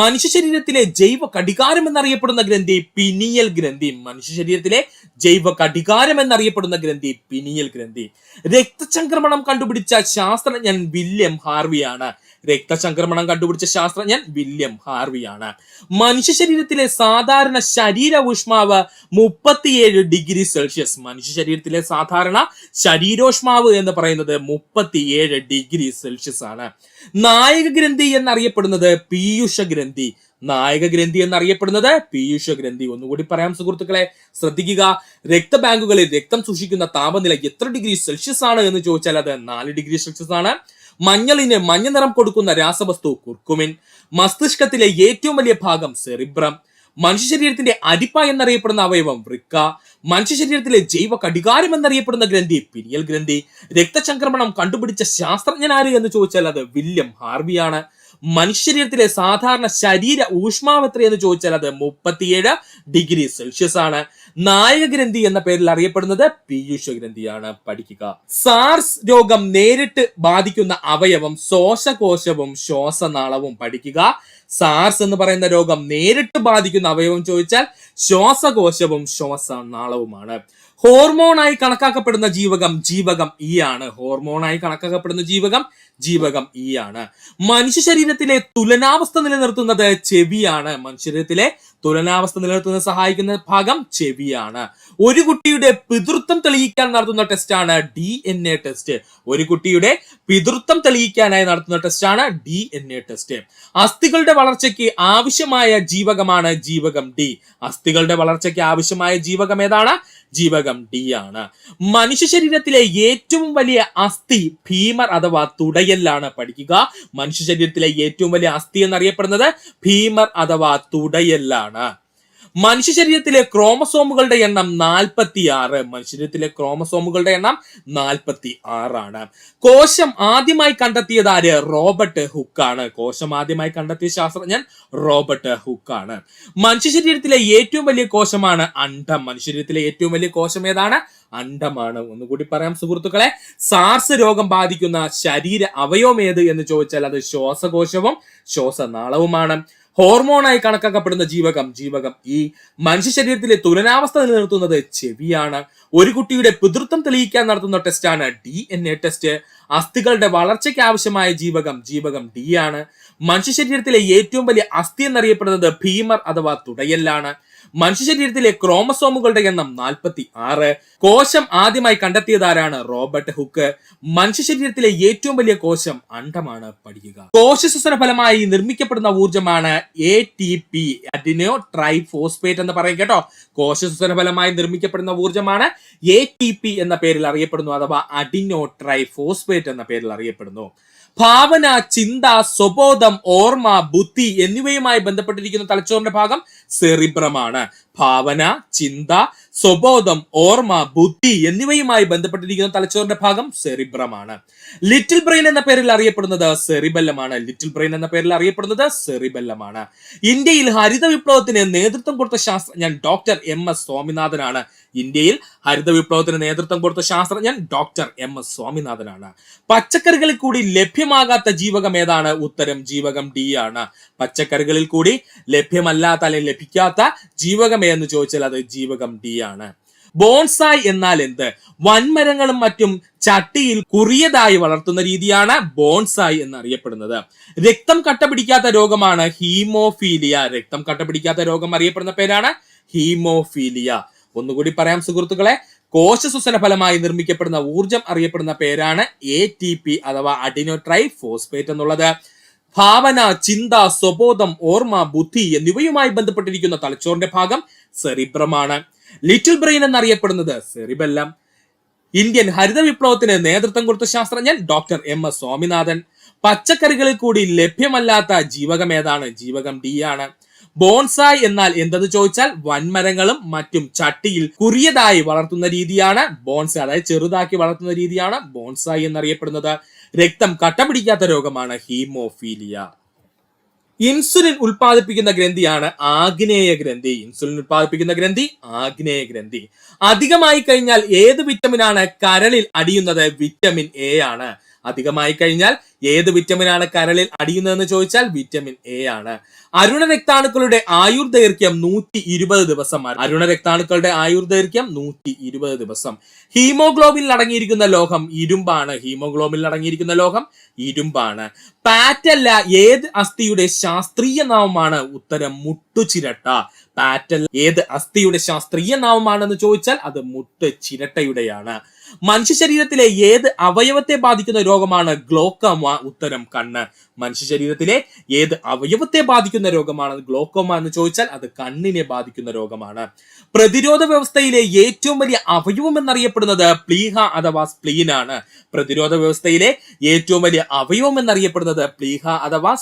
മനുഷ്യ ശരീരത്തിലെ ജൈവ കടികാരം എന്നറിയപ്പെടുന്ന ഗ്രന്ഥി പിനിയൽ ഗ്രന്ഥി. മനുഷ്യ ശരീരത്തിലെ ജൈവ കടികാരം എന്നറിയപ്പെടുന്ന ഗ്രന്ഥി പിനിയൽ ഗ്രന്ഥി. രക്തചംക്രമണം കണ്ടുപിടിച്ച ശാസ്ത്രജ്ഞൻ വില്യം ഹാർവിയാണ്. രക്തചംക്രമണം കണ്ടുപിടിച്ച ശാസ്ത്രജ്ഞൻ വില്യം ഹാർവിയാണ്. മനുഷ്യ ശരീരത്തിലെ സാധാരണ ശരീര ഊഷ്മാവ് 37 ഡിഗ്രി സെൽഷ്യസ്. മനുഷ്യ ശരീരത്തിലെ സാധാരണ ശരീരോഷ്മാവ് എന്ന് പറയുന്നത് 37 ഡിഗ്രി സെൽഷ്യസ് ആണ്. നായക ഗ്രന്ഥി എന്നറിയപ്പെടുന്നത് പീയൂഷ ഗ്രന്ഥി. നായക ഗ്രന്ഥി എന്നറിയപ്പെടുന്നത് പീയൂഷ ഗ്രന്ഥി. ഒന്നുകൂടി പറയാം സുഹൃത്തുക്കളെ, ശ്രദ്ധിക്കുക. രക്തബാങ്കുകളിൽ രക്തം സൂക്ഷിക്കുന്ന താപനില എത്ര ഡിഗ്രി സെൽഷ്യസ് ആണ് എന്ന് ചോദിച്ചാൽ അത് 4 ഡിഗ്രി സെൽഷ്യസ് ആണ്. മഞ്ഞളിന് മഞ്ഞ നിറം കൊടുക്കുന്ന രാസവസ്തു കുർക്കുമിൻ. മസ്തിഷ്കത്തിലെ ഏറ്റവും വലിയ ഭാഗം സെറിബ്രം. മനുഷ്യ ശരീരത്തിന്റെ അരിപ്പ എന്നറിയപ്പെടുന്ന അവയവം വൃക്ക. മനുഷ്യ ശരീരത്തിലെ ജൈവ കടികാരം എന്നറിയപ്പെടുന്ന ഗ്രന്ഥി പിനിയൽ ഗ്രന്ഥി. രക്തചംക്രമണം കണ്ടുപിടിച്ച ശാസ്ത്രജ്ഞൻ ആര് എന്ന് ചോദിച്ചാൽ അത് വില്യം ഹാർവിയാണ്. മനുഷ്യ ശരീരത്തിലെ സാധാരണ ശരീര ഊഷ്മാവ് എത്രയെന്ന് ചോദിച്ചാൽ അത് 37 ഡിഗ്രി സെൽഷ്യസ് ആണ്. നായക ഗ്രന്ഥി എന്ന പേരിൽ അറിയപ്പെടുന്നത് പീയൂഷ ഗ്രന്ഥിയാണ്. പഠിക്കുക. സാർസ് രോഗം നേരിട്ട് ബാധിക്കുന്ന അവയവം ശ്വാസകോശവും ശ്വാസനാളവും. പഠിക്കുക. സാർസ് എന്ന് പറയുന്ന രോഗം നേരിട്ട് ബാധിക്കുന്ന അവയവം ചോദിച്ചാൽ ശ്വാസകോശവും ശ്വാസനാളവുമാണ്. ഹോർമോണായി കണക്കാക്കപ്പെടുന്ന ജീവകം ഇ ആണ്. ഹോർമോണായി കണക്കാക്കപ്പെടുന്ന ജീവകം ഇ ആണ്. മനുഷ്യ ശരീരത്തിലെ തുലനാവസ്ഥ നിലനിർത്തുന്നത് ചെവിയാണ്. മനുഷ്യ ശരീരത്തിലെ തുലനാവസ്ഥ നിലനിർത്തുന്ന സഹായിക്കുന്ന ഭാഗം ചെവിയാണ്. ഒരു കുട്ടിയുടെ പിതൃത്വം തെളിയിക്കാൻ നടത്തുന്ന ടെസ്റ്റാണ് DNA ടെസ്റ്റ്. ഒരു കുട്ടിയുടെ പിതൃത്വം തെളിയിക്കാനായി നടത്തുന്ന ടെസ്റ്റാണ് DNA ടെസ്റ്റ്. അസ്ഥികളുടെ വളർച്ചയ്ക്ക് ആവശ്യമായ ജീവകമാണ് ജീവകം ഡി. അസ്ഥികളുടെ വളർച്ചയ്ക്ക് ആവശ്യമായ ജീവകം ഏതാണ്? ജീവകം ഡി ആണ്. മനുഷ്യ ശരീരത്തിലെ ഏറ്റവും വലിയ അസ്ഥി ഫീമർ അഥവാ തുടയലാണ്. പഠിക്കുക, മനുഷ്യ ശരീരത്തിലെ ഏറ്റവും വലിയ അസ്ഥി എന്നറിയപ്പെടുന്നത് ഫീമർ അഥവാ തുടയലാണ്. മനുഷ്യ ശരീരത്തിലെ ക്രോമസോമുകളുടെ എണ്ണം 46. മനുഷ്യ ശരീരത്തിലെ ക്രോമസോമുകളുടെ എണ്ണം 46 ആണ്. കോശം ആദ്യമായി കണ്ടെത്തിയത് ആര്? റോബർട്ട് ഹുക്കാണ്. കോശം ആദ്യമായി കണ്ടെത്തിയ ശാസ്ത്രജ്ഞൻ റോബർട്ട് ഹുക്കാണ്. മനുഷ്യ ശരീരത്തിലെ ഏറ്റവും വലിയ കോശമാണ് അണ്ഡം. മനുഷ്യ ശരീരത്തിലെ ഏറ്റവും വലിയ കോശം ഏതാണ്? അണ്ഡമാണ്. ഒന്നുകൂടി പറയാം സുഹൃത്തുക്കളെ, സാർസ് രോഗം ബാധിക്കുന്ന ശരീര അവയവം ഏത് എന്ന് ചോദിച്ചാൽ അത് ശ്വാസകോശവും ശ്വാസനാളവുമാണ്. ഹോർമോണായി കണക്കാക്കപ്പെടുന്ന ജീവകം ഈ മനുഷ്യ ശരീരത്തിലെ തുലനാവസ്ഥ നിലനിർത്തുന്നത് ചെവിയാണ്. ഒരു കുട്ടിയുടെ പിതൃത്വം തെളിയിക്കാൻ നടത്തുന്ന ടെസ്റ്റാണ് DNA ടെസ്റ്റ്. അസ്ഥികളുടെ വളർച്ചയ്ക്ക് ആവശ്യമായ ജീവകം ഡി ആണ്. മനുഷ്യ ശരീരത്തിലെ ഏറ്റവും വലിയ അസ്ഥി എന്നറിയപ്പെടുന്നത് ഫീമർ അഥവാ തുടയലാണ്. മനുഷ്യ ശരീരത്തിലെ ക്രോമസോമുകളുടെ എണ്ണം 46. കോശം ആദ്യമായി കണ്ടെത്തിയതാരാണ്? Robert hook. മനുഷ്യ ശരീരത്തിലെ ഏറ്റവും വലിയ കോശം അണ്ഡമാണ്. പഠിക്കുക, കോശശ്വസന ഫലമായി നിർമ്മിക്കപ്പെടുന്ന ഊർജ്ജമാണ് ATP, അഡിനോ ട്രൈഫോസ്ഫേറ്റ് എന്ന് പറയും കേട്ടോ. കോശശ്വസന ഫലമായി നിർമ്മിക്കപ്പെടുന്ന ഊർജ്ജമാണ് ATP എന്ന പേരിൽ അറിയപ്പെടുന്നു, അഥവാ അഡിനോ ട്രൈഫോസ്ഫേറ്റ് എന്ന പേരിൽ അറിയപ്പെടുന്നു. ഭാവന, ചിന്ത, സ്വബോധം, ഓർമ്മ, ബുദ്ധി എന്നിവയുമായി ബന്ധപ്പെട്ടിരിക്കുന്ന തലച്ചോറിന്റെ ഭാഗം സെറിബ്രമാണ്. ഭാവന, ചിന്ത, സ്വബോധം, ഓർമ്മ, ബുദ്ധി എന്നിവയുമായി ബന്ധപ്പെട്ടിരിക്കുന്ന തലച്ചോറിന്റെ ഭാഗം സെറിബ്രമാണ്. ലിറ്റിൽ ബ്രെയിൻ എന്ന പേരിൽ അറിയപ്പെടുന്നത് സെറിബെല്ലമാണ്. ഇന്ത്യയിൽ ഹരിത വിപ്ലവത്തിന് നേതൃത്വം കൊടുത്ത ശാസ്ത്രജ്ഞൻ ഡോക്ടർ MS സ്വാമിനാഥനാണ്. പച്ചക്കറികളിൽ കൂടി ലഭ്യമാകാത്ത ജീവകം ഏതാണ്? ഉത്തരം ജീവകം ഡി ആണ്. പച്ചക്കറികളിൽ കൂടി ലഭ്യമല്ലാത്ത അല്ലെങ്കിൽ ലഭിക്കാത്ത ജീവകം എന്ന് ചോദിച്ചാൽ അത് ജീവകം ഡി ആണ്. ബോൺസായ് എന്നാൽ എന്ത്? വൻമരങ്ങളും മറ്റും ചട്ടിയിൽ കുറിയതായി വളർത്തുന്ന രീതിയാണ് ബോൺസായ് എന്നറിയപ്പെടുന്നത്. രക്തം കട്ടപിടിക്കാത്ത രോഗമാണ് ഹീമോഫീലിയ. രക്തം കട്ടപിടിക്കാത്ത രോഗം അറിയപ്പെടുന്ന പേരാണ് ഹീമോഫീലിയ. ഒന്നുകൂടി പറയാം സുഹൃത്തുക്കളെ, കോശശ്വസന ഫലമായി നിർമ്മിക്കപ്പെടുന്ന ഊർജം അറിയപ്പെടുന്ന പേരാണ് ATP അഥവാ അഡിനോ ട്രൈഫോസ്ഫേറ്റ് എന്നുള്ളത്. ഭാവന, ചിന്ത, സ്വബോധം, ഓർമ്മ, ബുദ്ധി എന്നിവയുമായി ബന്ധപ്പെട്ടിരിക്കുന്ന തലച്ചോറിന്റെ ഭാഗം സെറിബ്രമാണ്. ലിറ്റിൽ ബ്രെയിൻ എന്നറിയപ്പെടുന്നത് സെറിബെല്ലം. ഇന്ത്യൻ ഹരിത വിപ്ലവത്തിന് നേതൃത്വം കൊടുത്ത ശാസ്ത്രജ്ഞൻ ഡോക്ടർ MS സ്വാമിനാഥൻ. പച്ചക്കറികളിൽ കൂടി ലഭ്യമല്ലാത്ത ജീവകം ഏതാണ്? ജീവകം ഡി ആണ്. ബോൺസായ് എന്നാൽ എന്തെന്ന് ചോദിച്ചാൽ വൻമരങ്ങളും മറ്റും ചട്ടിയിൽ കുറിയതായി വളർത്തുന്ന രീതിയാണ് ബോൺസായ്, അതായത് ചെറുതാക്കി വളർത്തുന്ന രീതിയാണ് ബോൺസായ് എന്നറിയപ്പെടുന്നത്. രക്തം കട്ടപിടിക്കാത്ത രോഗമാണ് ഹീമോഫീലിയ. ഇൻസുലിൻ ഉൽപ്പാദിപ്പിക്കുന്ന ഗ്രന്ഥിയാണ് ആഗ്നേയ ഗ്രന്ഥി. അധികമായി കഴിഞ്ഞാൽ ഏത് വിറ്റമിനാണ് കരളിൽ അടിയുന്നത്? വിറ്റമിൻ A ആണ്. അധികമായി കഴിഞ്ഞാൽ ഏത് വിറ്റമിനാണ് കരളിൽ അടിയുന്നതെന്ന് ചോദിച്ചാൽ വിറ്റമിൻ A ആണ്. അരുണ രക്താണുക്കളുടെ ആയുർദൈർഘ്യം 120 ദിവസം. ഹീമോഗ്ലോബിനിൽ അടങ്ങിയിരിക്കുന്ന ലോഹം ഇരുമ്പാണ്. പാറ്റല്ല ഏത് അസ്ഥിയുടെ ശാസ്ത്രീയ നാമമാണ്? ഉത്തരം മുട്ടുചിരട്ട. പാറ്റല്ല ഏത് അസ്ഥിയുടെ ശാസ്ത്രീയ നാമമാണെന്ന് ചോദിച്ചാൽ അത് മുട്ടുചിരട്ടയുടെയാണ്. മനുഷ്യ ശരീരത്തിലെ ഏത് അവയവത്തെ ബാധിക്കുന്ന രോഗമാണ് ഗ്ലോക്കോമ? ഉത്തരം കണ്ണ്. മനുഷ്യ ശരീരത്തിലെ ഏത് അവയവത്തെ ബാധിക്കുന്ന രോഗമാണ് ഗ്ലോക്കോമ എന്ന് ചോദിച്ചാൽ അത് കണ്ണിനെ ബാധിക്കുന്ന രോഗമാണ്. പ്രതിരോധ വ്യവസ്ഥയിലെ ഏറ്റവും വലിയ അവയവം എന്നറിയപ്പെടുന്നത് പ്ലീഹ അഥവാ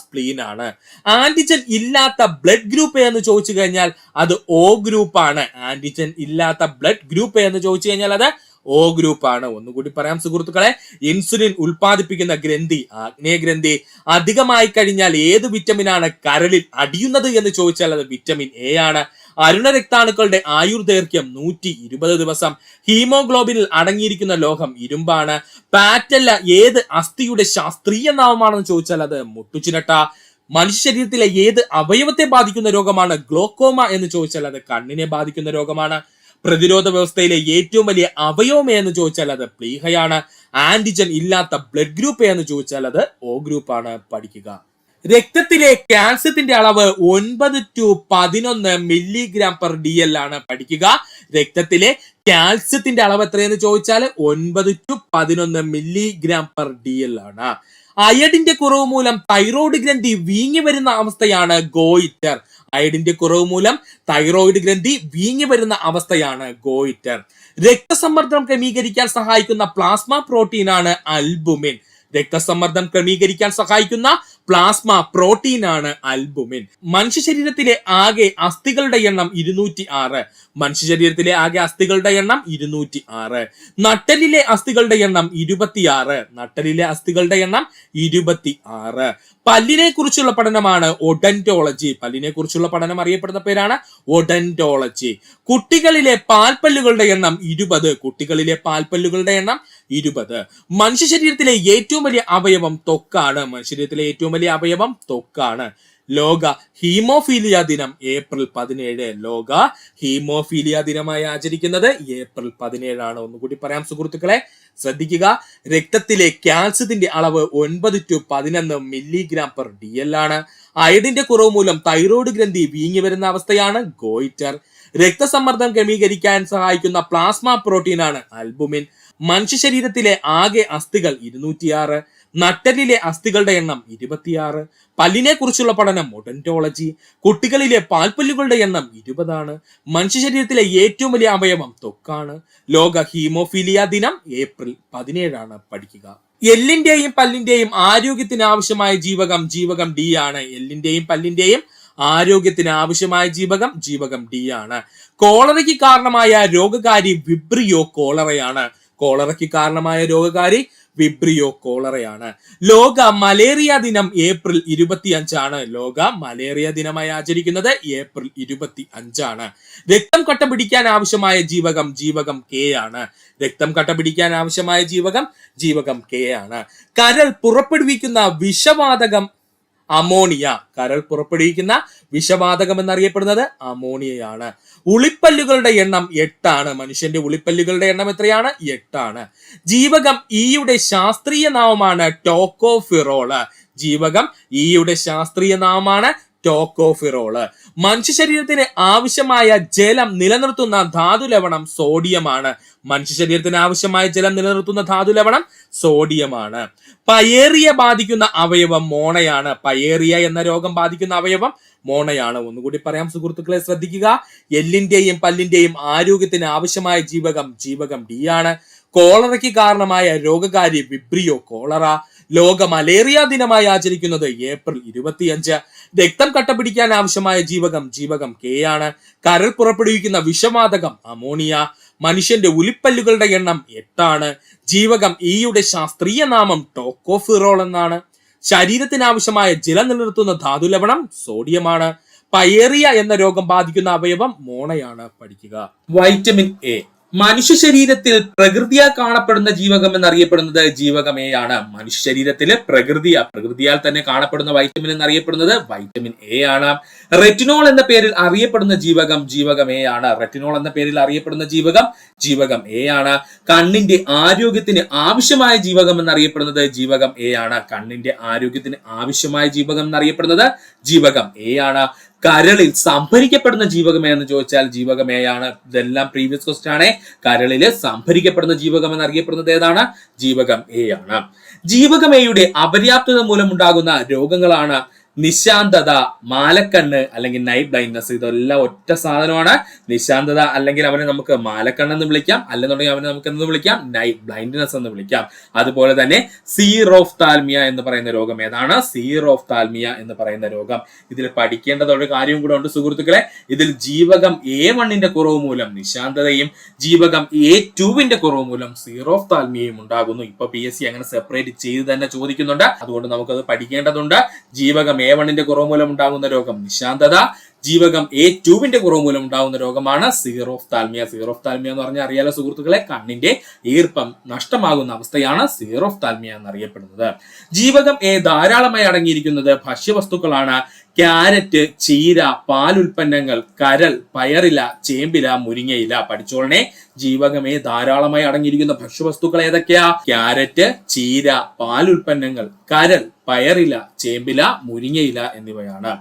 സ്പ്ലീൻ ആണ്. ആന്റിജൻ ഇല്ലാത്ത ബ്ലഡ് ഗ്രൂപ്പ് എന്ന് ചോദിച്ചു കഴിഞ്ഞാൽ അത് O ഗ്രൂപ്പ് ആണ്. O ഗ്രൂപ്പ് ആണ്. ഒന്നുകൂടി പറയാം സുഹൃത്തുക്കളെ, ഇൻസുലിൻ ഉൽപ്പാദിപ്പിക്കുന്ന ഗ്രന്ഥി ആഗ്നേയ ഗ്രന്ഥി. അധികമായി കഴിഞ്ഞാൽ ഏത് വിറ്റമിനാണ് കരളിൽ അടിയുന്നത് എന്ന് ചോദിച്ചാൽ അത് വിറ്റമിൻ A ആണ്. അരുണ രക്താണുക്കളുടെ ആയുർദൈർഘ്യം 120 ദിവസം. ഹീമോഗ്ലോബിനിൽ അടങ്ങിയിരിക്കുന്ന ലോഹം ഇരുമ്പാണ്. പാറ്റല്ല ഏത് അസ്ഥിയുടെ ശാസ്ത്രീയ നാമമാണെന്ന് ചോദിച്ചാൽ അത് മുട്ടുചിരട്ട. മനുഷ്യ ശരീരത്തിലെ ഏത് അവയവത്തെ ബാധിക്കുന്ന രോഗമാണ് ഗ്ലോക്കോമ എന്ന് ചോദിച്ചാൽ അത് കണ്ണിനെ ബാധിക്കുന്ന രോഗമാണ്. പ്രതിരോധ വ്യവസ്ഥയിലെ ഏറ്റവും വലിയ അവയവം എന്ന് ചോദിച്ചാൽ അത് പ്ലീഹയാണ്. ആന്റിജൻ ഇല്ലാത്ത ബ്ലഡ് ഗ്രൂപ്പ് എന്ന് ചോദിച്ചാൽ അത് O ഗ്രൂപ്പ് ആണ്. പഠിക്കുക, രക്തത്തിലെ കാൽസ്യത്തിന്റെ അളവ് 9 to 11 mg/dl ആണ്. പഠിക്കുക, രക്തത്തിലെ കാൽസ്യത്തിന്റെ അളവ് എത്രയെന്ന് ചോദിച്ചാൽ 9 to 11 മില്ലിഗ്രാം പെർ DL ആണ്. അയഡിന്റെ കുറവ് മൂലം തൈറോയ്ഡ് ഗ്രന്ഥി വീങ്ങി വരുന്ന അവസ്ഥയാണ് ഗോയിറ്റർ. അയഡിന്റെ കുറവ് മൂലം തൈറോയ്ഡ് ഗ്രന്ഥി വീങ്ങി വരുന്ന അവസ്ഥയാണ് ഗോയിറ്റർ. രക്തസമ്മർദ്ദം ക്രമീകരിക്കാൻ സഹായിക്കുന്ന പ്ലാസ്മ പ്രോട്ടീനാണ് അൽബുമിൻ. രക്തസമ്മർദ്ദം ക്രമീകരിക്കാൻ സഹായിക്കുന്ന പ്ലാസ്മ പ്രോട്ടീനാണ് അൽബുമിൻ. മനുഷ്യ ശരീരത്തിലെ ആകെ അസ്ഥികളുടെ എണ്ണം 206. മനുഷ്യ ശരീരത്തിലെ ആകെ അസ്ഥികളുടെ എണ്ണം 206. നട്ടലിലെ അസ്ഥികളുടെ എണ്ണം 26. നട്ടലിലെ അസ്ഥികളുടെ എണ്ണം 26. പല്ലിനെ കുറിച്ചുള്ള പഠനമാണ് ഒഡന്റോളജി. പല്ലിനെ കുറിച്ചുള്ള പഠനം അറിയപ്പെടുന്ന പേരാണ് ഒഡന്റോളജി. കുട്ടികളിലെ പാൽപ്പല്ലുകളുടെ എണ്ണം 20. കുട്ടികളിലെ പാൽപ്പല്ലുകളുടെ എണ്ണം 20. മനുഷ്യ ശരീരത്തിലെ ഏറ്റവും വലിയ അവയവം ത്വക്കാണ്. മനുഷ്യ ശരീരത്തിലെ ഏറ്റവും വലിയ അവയവം ത്വക്കാണ്. ലോക ഹീമോഫീലിയ ദിനം ഏപ്രിൽ 17. ലോക ഹീമോഫീലിയ ദിനമായി ആചരിക്കുന്നത് ഏപ്രിൽ 17 ഒന്നുകൂടി പറയാം സുഹൃത്തുക്കളെ, ശ്രദ്ധിക്കുക. രക്തത്തിലെ കാൽസ്യത്തിന്റെ അളവ് 9 to 11 മില്ലിഗ്രാം പെർ DL ആണ്. അയഡിന്റെ കുറവ് മൂലം തൈറോയ്ഡ് ഗ്രന്ഥി വീങ്ങി വരുന്ന അവസ്ഥയാണ് ഗോയിറ്റർ. രക്തസമ്മർദ്ദം ക്രമീകരിക്കാൻ സഹായിക്കുന്ന പ്ലാസ്മ പ്രോട്ടീനാണ് അൽബുമിൻ. മനുഷ്യ ശരീരത്തിലെ ആകെ അസ്ഥികൾ 206. നട്ടലിലെ അസ്ഥികളുടെ എണ്ണം 26. പല്ലിനെ കുറിച്ചുള്ള പഠനം ഒഡന്റോളജി. കുട്ടികളിലെ പാൽപ്പല്ലുകളുടെ എണ്ണം 20. മനുഷ്യ ശരീരത്തിലെ ഏറ്റവും വലിയ അവയവം ത്വക്കാണ്. ലോക ഹീമോഫീലിയ ദിനം ഏപ്രിൽ 17 പഠിക്കുക. എല്ലിന്റെയും പല്ലിന്റെയും ആരോഗ്യത്തിന് ആവശ്യമായ ജീവകം D ആണ്. എല്ലിന്റെയും പല്ലിന്റെയും ആരോഗ്യത്തിന് ആവശ്യമായ ജീവകം D ആണ്. കോളറയ്ക്ക് കാരണമായ രോഗകാരി വിബ്രിയോ കോളറയാണ്. കോളറയ്ക്ക് കാരണമായ രോഗകാരി വിബ്രിയോ കോളറയാണ്. ലോക മലേറിയ ദിനം ഏപ്രിൽ 25. ലോക മലേറിയ ദിനമായി ആചരിക്കുന്നത് ഏപ്രിൽ 25. രക്തം കട്ട പിടിക്കാൻ ആവശ്യമായ ജീവകം K ആണ്. രക്തം കട്ട പിടിക്കാൻ ആവശ്യമായ ജീവകം K ആണ്. കരൾ പുറപ്പെടുവിക്കുന്ന വിഷവാതകം അമോണിയ. കരൾ പുറപ്പെടുവിക്കുന്ന വിഷവാതകം എന്നറിയപ്പെടുന്നത് അമോണിയയാണ്. ഉളിപ്പല്ലുകളുടെ എണ്ണം 8. മനുഷ്യന്റെ ഉളിപ്പല്ലുകളുടെ എണ്ണം എത്രയാണ്? 8. ജീവകം ഇയുടെ ശാസ്ത്രീയ നാമമാണ് ടോക്കോഫിറോള്. ജീവകം ഇയുടെ ശാസ്ത്രീയ നാമമാണ് ടോക്കോഫിറോള്. മനുഷ്യ ശരീരത്തിന് ആവശ്യമായ ജലം നിലനിർത്തുന്ന ധാതു ലവണം സോഡിയമാണ്. മനുഷ്യ ശരീരത്തിന് ആവശ്യമായ ജലം നിലനിർത്തുന്ന ധാതു ലവണം സോഡിയമാണ്. പയേറിയ ബാധിക്കുന്ന അവയവം മോണയാണ്. പയേറിയ എന്ന രോഗം ബാധിക്കുന്ന അവയവം മോണയാണ്. ഒന്നുകൂടി പറയാം സുഹൃത്തുക്കളെ, ശ്രദ്ധിക്കുക. എല്ലിന്റെയും പല്ലിന്റെയും ആരോഗ്യത്തിന് ആവശ്യമായ ജീവകം D ആണ്. കോളറയ്ക്ക് കാരണമായ രോഗകാരി വിബ്രിയോ കോളറ. ലോക മലേറിയ ദിനമായി ആചരിക്കുന്നത് ഏപ്രിൽ 25. രക്തം കട്ടപിടിക്കാൻ ആവശ്യമായ ജീവകം K ആണ്. കരൾ പുറപ്പെടുവിക്കുന്ന വിഷവാതകം അമോണിയ. മനുഷ്യന്റെ ഉലിപ്പല്ലുകളുടെ എണ്ണം 8. ജീവകം ഇയുടെ ശാസ്ത്രീയ നാമം ടോക്കോഫിറോൾ എന്നാണ്. ശരീരത്തിന് ആവശ്യമായ ജലം നിലനിർത്തുന്ന ധാതു ലവണം സോഡിയമാണ്. പയേറിയ എന്ന രോഗം ബാധിക്കുന്ന അവയവം മോണയാണ്. പഠിക്കുക. Vitamin A. മനുഷ്യ ശരീരത്തിൽ പ്രകൃതിയാൽ കാണപ്പെടുന്ന ജീവകം എന്നറിയപ്പെടുന്നത് ജീവകം A ആണ്. മനുഷ്യ ശരീരത്തില് പ്രകൃതിയാൽ തന്നെ കാണപ്പെടുന്ന വൈറ്റമിൻ എന്നറിയപ്പെടുന്നത് വൈറ്റമിൻ A ആണ്. റെറ്റിനോൾ എന്ന പേരിൽ അറിയപ്പെടുന്ന ജീവകം A ആണ്. റെറ്റിനോൾ എന്ന പേരിൽ അറിയപ്പെടുന്ന ജീവകം A ആണ്. കണ്ണിന്റെ ആരോഗ്യത്തിന് ആവശ്യമായ ജീവകം എന്നറിയപ്പെടുന്നത് ജീവകം A ആണ്. കണ്ണിന്റെ ആരോഗ്യത്തിന് ആവശ്യമായ ജീവകം എന്നറിയപ്പെടുന്നത് ജീവകം A ആണ്. കരളിൽ സംഭരിക്കപ്പെടുന്ന ജീവകം എന്ന് ചോദിച്ചാൽ ജീവകം A ആണ്. ഇതെല്ലാം പ്രീവിയസ് ക്വസ്റ്റ്യൻ ആണ്. കരളില് സംഭരിക്കപ്പെടുന്ന ജീവകം എന്നറിയപ്പെടുന്നത് ഏതാണ്? ജീവകം A ആണ്. ജീവകം Aയുടെ അപര്യാപ്തത മൂലമുണ്ടാകുന്ന രോഗങ്ങളാണ് നിശാന്തത, മാലക്കണ്ണ് അല്ലെങ്കിൽ നൈറ്റ് ബ്ലൈൻഡ്നസ്. ഇതെല്ലാം ഒറ്റ സാധനമാണ്. നിശാന്തത അല്ലെങ്കിൽ അവനെ നമുക്ക് മാലക്കണ്ണെന്ന് വിളിക്കാം, അല്ലെന്നുണ്ടെങ്കിൽ അവനെ നമുക്ക് എന്ന് വിളിക്കാം, നൈറ്റ് ബ്ലൈൻഡ്നസ് എന്ന് വിളിക്കാം. അതുപോലെ തന്നെ സീറോഫ്താൽമിയ എന്ന് പറയുന്ന രോഗം ഏതാണ്? സീറോഫ്താൽമിയ എന്ന് പറയുന്ന രോഗം. ഇതിൽ പഠിക്കേണ്ടത് ഒരു കാര്യം കൂടെ ഉണ്ട് സുഹൃത്തുക്കളെ. ഇതിൽ ജീവകം A1ന്റെ കുറവ് മൂലം നിശാന്തതയും ജീവകം A2ന്റെ കുറവ് മൂലം സീറോഫ്താൽമിയയും ഉണ്ടാകുന്നു. ഇപ്പൊ PSC അങ്ങനെ സെപ്പറേറ്റ് ചെയ്ത് തന്നെ ചോദിക്കുന്നുണ്ട്. അതുകൊണ്ട് നമുക്കത് പഠിക്കേണ്ടതുണ്ട്. ജീവകം A1ന്റെ കുറവ് മൂലം ഉണ്ടാകുന്ന രോഗം നിശാന്തത, ജീവകം A2ന്റെ കുറവ് മൂലം ഉണ്ടാകുന്ന രോഗമാണ് സീറോഫ്താൽമിയ. സീറോഫ്താൽമിയ എന്ന് പറഞ്ഞാൽ അറിയാലോ സുഹൃത്തുക്കളെ, കണ്ണിന്റെ ഈർപ്പം നഷ്ടമാകുന്ന അവസ്ഥയാണ് സീറോഫ്താൽമിയ എന്നറിയപ്പെടുന്നത്. ജീവകം A ധാരാളമായി അടങ്ങിയിരിക്കുന്നത് ഭക്ഷ്യവസ്തുക്കളാണ്. ക്യാരറ്റ്, ചീര, പാലുൽപ്പന്നങ്ങൾ, കരൾ, പയറില, ചേമ്പില, മുരിങ്ങയില. പഠിച്ചോളനെ. ജീവകമേ ധാരാളമായി അടങ്ങിയിരിക്കുന്ന ഭക്ഷ്യവസ്തുക്കൾ ഏതൊക്കെയാ? ക്യാരറ്റ്, ചീര, പാലുൽപ്പന്നങ്ങൾ, കരൾ, പയറില, ചേമ്പില, മുരിങ്ങയില എന്നിവയാണ്.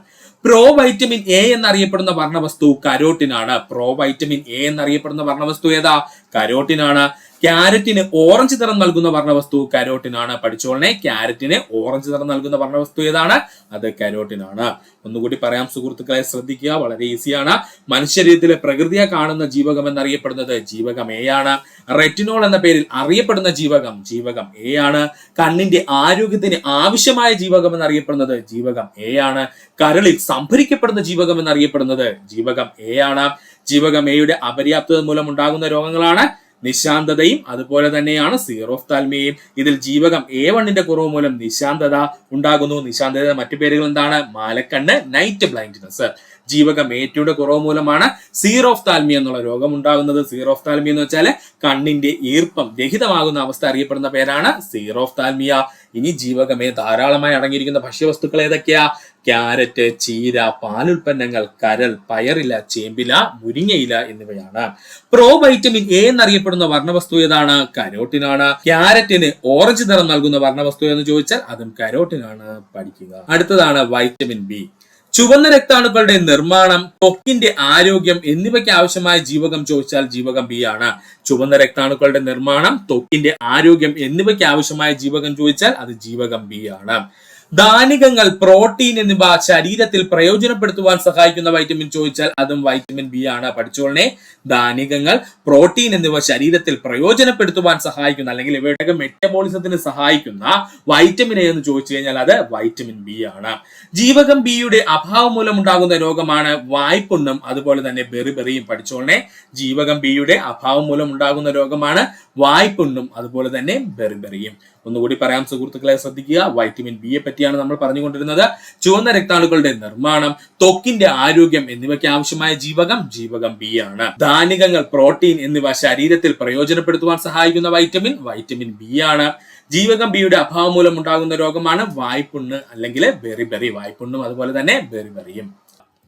പ്രോ വൈറ്റമിൻ എ എന്നറിയപ്പെടുന്ന വർണ്ണവസ്തു കരോട്ടിനാണ്. പ്രോ വൈറ്റമിൻ എ എന്നറിയപ്പെടുന്ന വർണ്ണവസ്തു ഏതാ? കരോട്ടിനാണ്. ക്യാരറ്റിന് ഓറഞ്ച് നിറം നൽകുന്ന വർണ്ണവസ്തു കരോട്ടിനാണ്. പഠിച്ചോളനെ. ക്യാരറ്റിന് ഓറഞ്ച് നിറം നൽകുന്ന വർണ്ണവസ്തു ഏതാണ്? അത് കരോട്ടിനാണ്. ഒന്നുകൂടി പറയാം സുഹൃത്തുക്കളെ, ശ്രദ്ധിക്കുക. വളരെ ഈസിയാണ്. മനുഷ്യരീരത്തിലെ പ്രകൃതിയെ കാണുന്ന ജീവകം എന്നറിയപ്പെടുന്നത് ജീവകം എ ആണ്. റെറ്റിനോൾ എന്ന പേരിൽ അറിയപ്പെടുന്ന ജീവകം എ ആണ്. കണ്ണിന്റെ ആരോഗ്യത്തിന് ആവശ്യമായ ജീവകം എന്നറിയപ്പെടുന്നത് ജീവകം എ ആണ്. കരളിൽ സംഭരിക്കപ്പെടുന്ന ജീവകം എന്നറിയപ്പെടുന്നത് ജീവകം എ ആണ്. ജീവകം എയുടെ അപര്യാപ്തത മൂലം ഉണ്ടാകുന്ന രോഗങ്ങളാണ് നിശാന്തതയും അതുപോലെ തന്നെയാണ് സീറോഫ്താൽമിയയും. ഇതിൽ ജീവകം A1ന്റെ കുറവ് മൂലം നിശാന്തത ഉണ്ടാകുന്നു. നിശാന്തത മറ്റു പേരുകൾ എന്താണ്? മാലക്കണ്ണ്, നൈറ്റ് ബ്ലൈൻഡ്നെസ്. ജീവകം A2യുടെ കുറവ് മൂലമാണ് സീറോഫ്താൽമിയ എന്നുള്ള രോഗം ഉണ്ടാകുന്നത്. സീറോഫ്താൽമിയ എന്ന് വെച്ചാൽ കണ്ണിന്റെ ഈർപ്പം രഹിതമാകുന്ന അവസ്ഥ അറിയപ്പെടുന്ന പേരാണ് സീറോഫ്താൽമിയ. ഇനി ജീവകമേ ധാരാളമായി അടങ്ങിയിരിക്കുന്ന ഭക്ഷ്യവസ്തുക്കൾ ഏതൊക്കെയാ? ക്യാരറ്റ്, ചീര, പാലുൽപ്പന്നങ്ങൾ, കരൾ, പയറില, ചേമ്പില, മുരിങ്ങയില എന്നിവയാണ്. പ്രോ വൈറ്റമിൻ എ എന്നറിയപ്പെടുന്ന വർണ്ണവസ്തു ഏതാണ്? കരോട്ടിനാണ്. ക്യാരറ്റിന് ഓറഞ്ച് നിറം നൽകുന്ന വർണ്ണവസ്തു എന്ന് ചോദിച്ചാൽ അതും കരോട്ടിനാണ്. പഠിക്കുക. അടുത്തതാണ് വൈറ്റമിൻ ബി. ചുവന്ന രക്താണുക്കളുടെ നിർമ്മാണം, ത്വക്കിന്റെ ആരോഗ്യം എന്നിവയ്ക്ക് ആവശ്യമായ ജീവകം ചോദിച്ചാൽ ജീവകം ബി ആണ്. ചുവന്ന രക്താണുക്കളുടെ നിർമ്മാണം, ത്വക്കിന്റെ ആരോഗ്യം എന്നിവയ്ക്ക് ആവശ്യമായ ജീവകം ചോദിച്ചാൽ അത് ജീവകം ബി ആണ്. ധാന്യങ്ങൾ, പ്രോട്ടീൻ എന്നിവ ശരീരത്തിൽ പ്രയോജനപ്പെടുത്തുവാൻ സഹായിക്കുന്ന വൈറ്റമിൻ ചോദിച്ചാൽ അതും വൈറ്റമിൻ ബി ആണ്. പഠിച്ചോളനെ. ധാന്യങ്ങൾ, പ്രോട്ടീൻ എന്നിവ ശരീരത്തിൽ പ്രയോജനപ്പെടുത്തുവാൻ സഹായിക്കുന്ന അല്ലെങ്കിൽ ഇവയുടെ മെറ്റബോളിസത്തിന് സഹായിക്കുന്ന വൈറ്റമിൻ എ എന്ന് ചോദിച്ചു കഴിഞ്ഞാൽ അത് വൈറ്റമിൻ ബി ആണ്. ജീവകം ബിയുടെ അഭാവം മൂലം ഉണ്ടാകുന്ന രോഗമാണ് വായ്പുണ്ണും അതുപോലെ തന്നെ ബെറിബെറിയും. പഠിച്ചോളനെ. ജീവകം ബിയുടെ അഭാവം മൂലം ഉണ്ടാകുന്ന രോഗമാണ് വായ്പുണ്ണും അതുപോലെ തന്നെ ബെറിബെറിയും. ഒന്നുകൂടി പറയാം സുഹൃത്തുക്കളെ, ശ്രദ്ധിക്കുക. വൈറ്റമിൻ ബിയെ പറ്റിയാണ് നമ്മൾ പറഞ്ഞുകൊണ്ടിരുന്നത്. ചുവന്ന രക്താണുക്കളുടെ നിർമ്മാണം, ത്വക്കിന്റെ ആരോഗ്യം എന്നിവയ്ക്ക് ആവശ്യമായ ജീവകം ബി ആണ്. ധാന്യങ്ങൾ, പ്രോട്ടീൻ എന്നിവ ശരീരത്തിൽ പ്രയോജനപ്പെടുത്തുവാൻ സഹായിക്കുന്ന വൈറ്റമിൻ ബി ആണ്. ജീവകം ബിയുടെ അഭാവം മൂലം ഉണ്ടാകുന്ന രോഗമാണ് വായ്പുണ്ണ് അല്ലെങ്കിൽ ബെറിബെറി. വായ്പുണ്ണും അതുപോലെ തന്നെ ബെറിബെറിയും.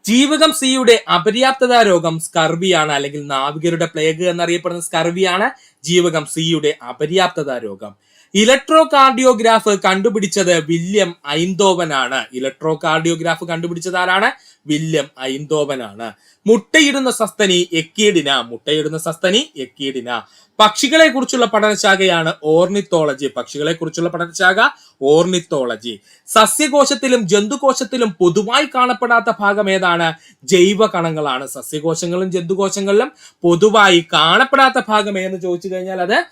ജീവകം സിയുടെ അപര്യാപ്തത രോഗം സ്കർവിയാണ് അല്ലെങ്കിൽ നാവികരുടെ പ്ലേഗ് എന്നറിയപ്പെടുന്ന സ്കർവിയാണ് ജീവകം സിയുടെ അപര്യാപ്തത രോഗം. ഇലക്ട്രോ കാർഡിയോഗ്രാഫ് കണ്ടുപിടിച്ചത് വില്യം ഐന്തോവൻ ആണ്. ഇലക്ട്രോ കാർഡിയോഗ്രാഫ് കണ്ടുപിടിച്ചത് ആരാണ്? വില്യം ഐന്തോവൻ ആണ്. മുട്ടയിടുന്ന സസ്തനി എക്കീഡിന. മുട്ടയിടുന്ന സസ്തനി എക്കീഡിന. പക്ഷികളെ കുറിച്ചുള്ള പഠനശാഖയാണ് ഓർണിത്തോളജി. പക്ഷികളെ കുറിച്ചുള്ള പഠനശാഖ ഓർണിത്തോളജി. സസ്യകോശത്തിലും ജന്തുകോശത്തിലും പൊതുവായി കാണപ്പെടാത്ത ഭാഗം ഏതാണ്? ജൈവ കണങ്ങളാണ്. സസ്യകോശങ്ങളിലും ജന്തുകോശങ്ങളിലും പൊതുവായി കാണപ്പെടാത്ത ഭാഗം ഏതെന്ന് ചോദിച്ചു കഴിഞ്ഞാൽ അത്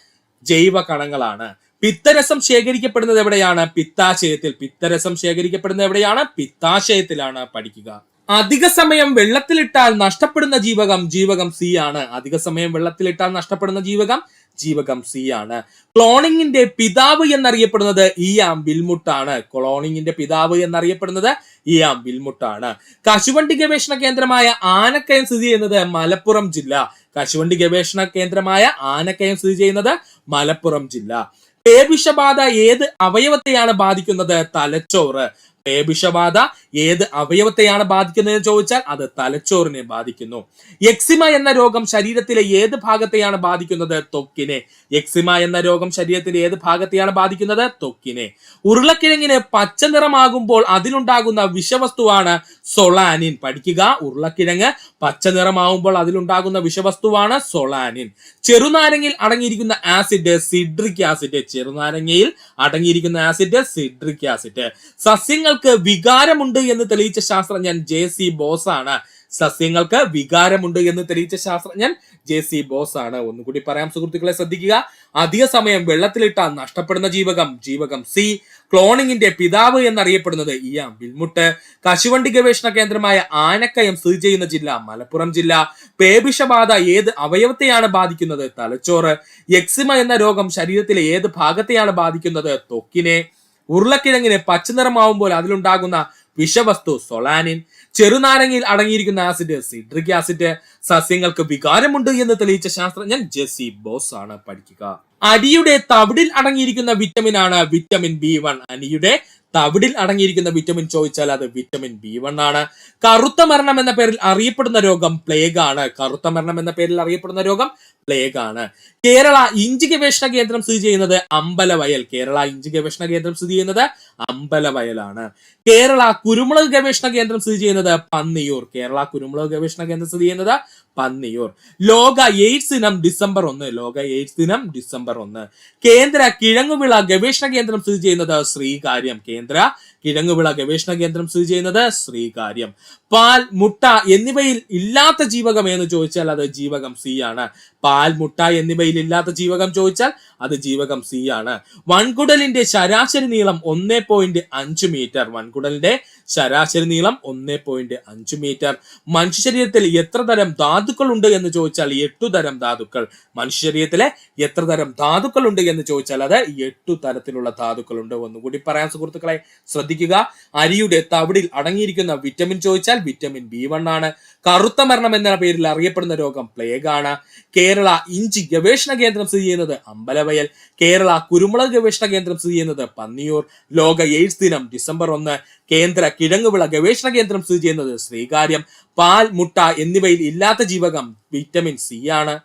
ജൈവ കണങ്ങളാണ്. പിത്തരസം ശേഖരിക്കപ്പെടുന്നത് എവിടെയാണ്? പിത്താശയത്തിൽ. പിത്തരസം ശേഖരിക്കപ്പെടുന്നത് എവിടെയാണ്? പിത്താശയത്തിലാണ്. പഠിക്കുക. അധിക സമയം വെള്ളത്തിലിട്ടാൽ നഷ്ടപ്പെടുന്ന ജീവകം സി ആണ്. അധിക സമയം വെള്ളത്തിലിട്ടാൽ നഷ്ടപ്പെടുന്ന ജീവകം സി ആണ്. ക്ലോണിങ്ങിന്റെ പിതാവ് എന്നറിയപ്പെടുന്നത് ഇയാം വിൽമുട്ടാണ്. ക്ലോണിങ്ങിന്റെ പിതാവ് എന്നറിയപ്പെടുന്നത് ഇയാം വിൽമുട്ടാണ്. കശുവണ്ടി ഗവേഷണ കേന്ദ്രമായ ആനക്കയം സ്ഥിതി ചെയ്യുന്നത് മലപ്പുറം ജില്ല. കശുവണ്ടി ഗവേഷണ കേന്ദ്രമായ ആനക്കയം സ്ഥിതി ചെയ്യുന്നത് മലപ്പുറം ജില്ല. പേവിഷബാധ ഏത് അവയവത്തെയാണ് ബാധിക്കുന്നത്? തലച്ചോറ്. പേവിഷബാധ ഏത് അവയവത്തെയാണ് ബാധിക്കുന്നതെന്ന് ചോദിച്ചാൽ അത് തലച്ചോറിനെ ബാധിക്കുന്നു. എക്സിമ എന്ന രോഗം ശരീരത്തിലെ ഏത് ഭാഗത്തെയാണ് ബാധിക്കുന്നത്? ത്വക്കിനെ. എക്സിമ എന്ന രോഗം ശരീരത്തിലെ ഏത് ഭാഗത്തെയാണ് ബാധിക്കുന്നത്? ത്വക്കിനെ. ഉരുളക്കിഴങ്ങിന് പച്ച നിറമാകുമ്പോൾ അതിലുണ്ടാകുന്ന വിഷവസ്തുവാണ് സൊളാനിൻ. പഠിക്കുക. ഉരുളക്കിഴങ്ങ് പച്ച നിറമാകുമ്പോൾ അതിലുണ്ടാകുന്ന വിഷവസ്തുവാണ് സൊളാനിൻ. ചെറുനാരങ്ങയിൽ അടങ്ങിയിരിക്കുന്ന ആസിഡ് സിട്രിക് ആസിഡ്. ചെറുനാരങ്ങയിൽ അടങ്ങിയിരിക്കുന്ന ആസിഡ് സിട്രിക് ആസിഡ്. സസ്യങ്ങൾക്ക് വികാരമുണ്ട് എന്ന് തെളിയിച്ച ശാസ്ത്രജ്ഞൻ JC ബോസ് ആണ്. സസ്യങ്ങൾക്ക് വികാരമുണ്ട് എന്ന് തെളിയിച്ച ശാസ്ത്രജ്ഞൻ JC ബോസ് ആണ്. ഒന്നുകൂടി പറയാം സുഹൃത്തുക്കളെ, ശ്രദ്ധിക്കുക. അധിക സമയം വെള്ളത്തിലിട്ടാൽ നഷ്ടപ്പെടുന്ന ജീവകം സി. ക്ലോണിങ്ങിന്റെ പിതാവ് എന്നറിയപ്പെടുന്നത് ഇയാം വിൽമുട്ട്. കശുവണ്ടി ഗവേഷണ കേന്ദ്രമായ ആനക്കയം സ്ഥിതി ചെയ്യുന്ന ജില്ല മലപ്പുറം ജില്ല. പേവിഷബാധ ഏത് അവയവത്തെയാണ് ബാധിക്കുന്നത്? തലച്ചോറ്. എക്സിമ എന്ന രോഗം ശരീരത്തിലെ ഏത് ഭാഗത്തെയാണ് ബാധിക്കുന്നത്? ത്വക്കിനെ. ഉരുളക്കിഴങ്ങിന് പച്ചനിറമാവുമ്പോൾ അതിലുണ്ടാകുന്ന വിഷവസ്തു സൊളാനിൻ. ചെറുനാരങ്ങയിൽ അടങ്ങിയിരിക്കുന്ന ആസിഡ് സിട്രിക് ആസിഡ്. സസ്യങ്ങൾക്ക് വികാരമുണ്ട് എന്ന് തെളിയിച്ച ശാസ്ത്രജ്ഞൻ JC ബോസ് ആണ്. പഠിക്കുക. അരിയുടെ തവിടിൽ അടങ്ങിയിരിക്കുന്ന വിറ്റമിൻ ആണ് വിറ്റമിൻ B1. അരിയുടെ തവിടിൽ അടങ്ങിയിരിക്കുന്ന വിറ്റമിൻ ചോദിച്ചാൽ അത് വിറ്റമിൻ B1 ആണ്. കറുത്ത മരണം എന്ന പേരിൽ അറിയപ്പെടുന്ന രോഗം പ്ലേഗ് ആണ്. കറുത്ത മരണം എന്ന പേരിൽ അറിയപ്പെടുന്ന രോഗം പ്ലേഗ് ആണ്. കേരള ഇഞ്ചി ഗവേഷണ കേന്ദ്രം സ്ഥിതി ചെയ്യുന്നത് അമ്പലവയൽ. കേരള ഇഞ്ചി ഗവേഷണ കേന്ദ്രം സ്ഥിതി ചെയ്യുന്നത് അമ്പലവയലാണ്. കേരള കുരുമുളക് ഗവേഷണ കേന്ദ്രം സ്ഥിതി ചെയ്യുന്നത് പന്നിയൂർ. കേരള കുരുമുളക് ഗവേഷണ കേന്ദ്രം സ്ഥിതി ചെയ്യുന്നത് പന്നിയൂർ. ലോക എയ്ഡ്സ് ദിനം ഡിസംബർ 1. ലോക എയ്ഡ്സ് ദിനം ഡിസംബർ 1. കേന്ദ്ര കിഴങ്ങുവിള ഗവേഷണ കേന്ദ്രം സ്ഥിതി ചെയ്യുന്നത് ശ്രീകാര്യം. കേന്ദ്ര കിഴങ്ങുവിള ഗവേഷണ കേന്ദ്രം സ്ഥിതി ചെയ്യുന്നത് ശ്രീകാര്യം. പാൽ, മുട്ട എന്നിവയിൽ ഇല്ലാത്ത ജീവകം എന്ന് ചോദിച്ചാൽ അത് ജീവകം C ആണ്. പാൽ, മുട്ട എന്നിവയിൽ ഇല്ലാത്ത ജീവകം ചോദിച്ചാൽ അത് ജീവകം C ആണ്. വൻകുടലിന്റെ ശരാശരി നീളം 1.5 മീറ്റർ. വൻകുടലിന്റെ ശരാശരി നീളം 1.5 മീറ്റർ. മനുഷ്യ ശരീരത്തിൽ എത്ര തരം ധാതുക്കൾ ഉണ്ട് എന്ന് ചോദിച്ചാൽ 8 തരം ധാതുക്കൾ. മനുഷ്യ ശരീരത്തിലെ എത്ര തരം ധാതുക്കൾ ഉണ്ട് എന്ന് ചോദിച്ചാൽ അത് 8 തരത്തിലുള്ള ധാതുക്കൾ ഉണ്ട്. ഒന്നുകൂടി പറയാൻ സുഹൃത്തുക്കളെ ശ്രദ്ധിക്കുക. അരിയുടെ തവിടിൽ അടങ്ങിയിരിക്കുന്ന വിറ്റമിൻ ചോദിച്ചാൽ വിറ്റമിൻ B1 ആണ്. കറുത്ത മരണം എന്ന പേരിൽ അറിയപ്പെടുന്ന രോഗം പ്ലേഗ് ആണ്. കേരള ഇഞ്ചി ഗവേഷണ കേന്ദ്രം സ്ഥിതി ചെയ്യുന്നത് അമ്പലവയൽ. കേരള കുരുമുളക് ഗവേഷണ കേന്ദ്രം സ്ഥിതി ചെയ്യുന്നത് പന്നിയൂർ. ലോക എയ്ഡ്സ് ദിനം ഡിസംബർ 1. കേന്ദ്ര കിഴങ്ങുവിള ഗവേഷണ കേന്ദ്രം സ്ഥിതി ചെയ്യുന്നത് ശ്രീകാര്യം. പാൽ, മുട്ട എന്നിവയിൽ ഇല്ലാത്ത ജീവകം വിറ്റമിൻ C ആണ്.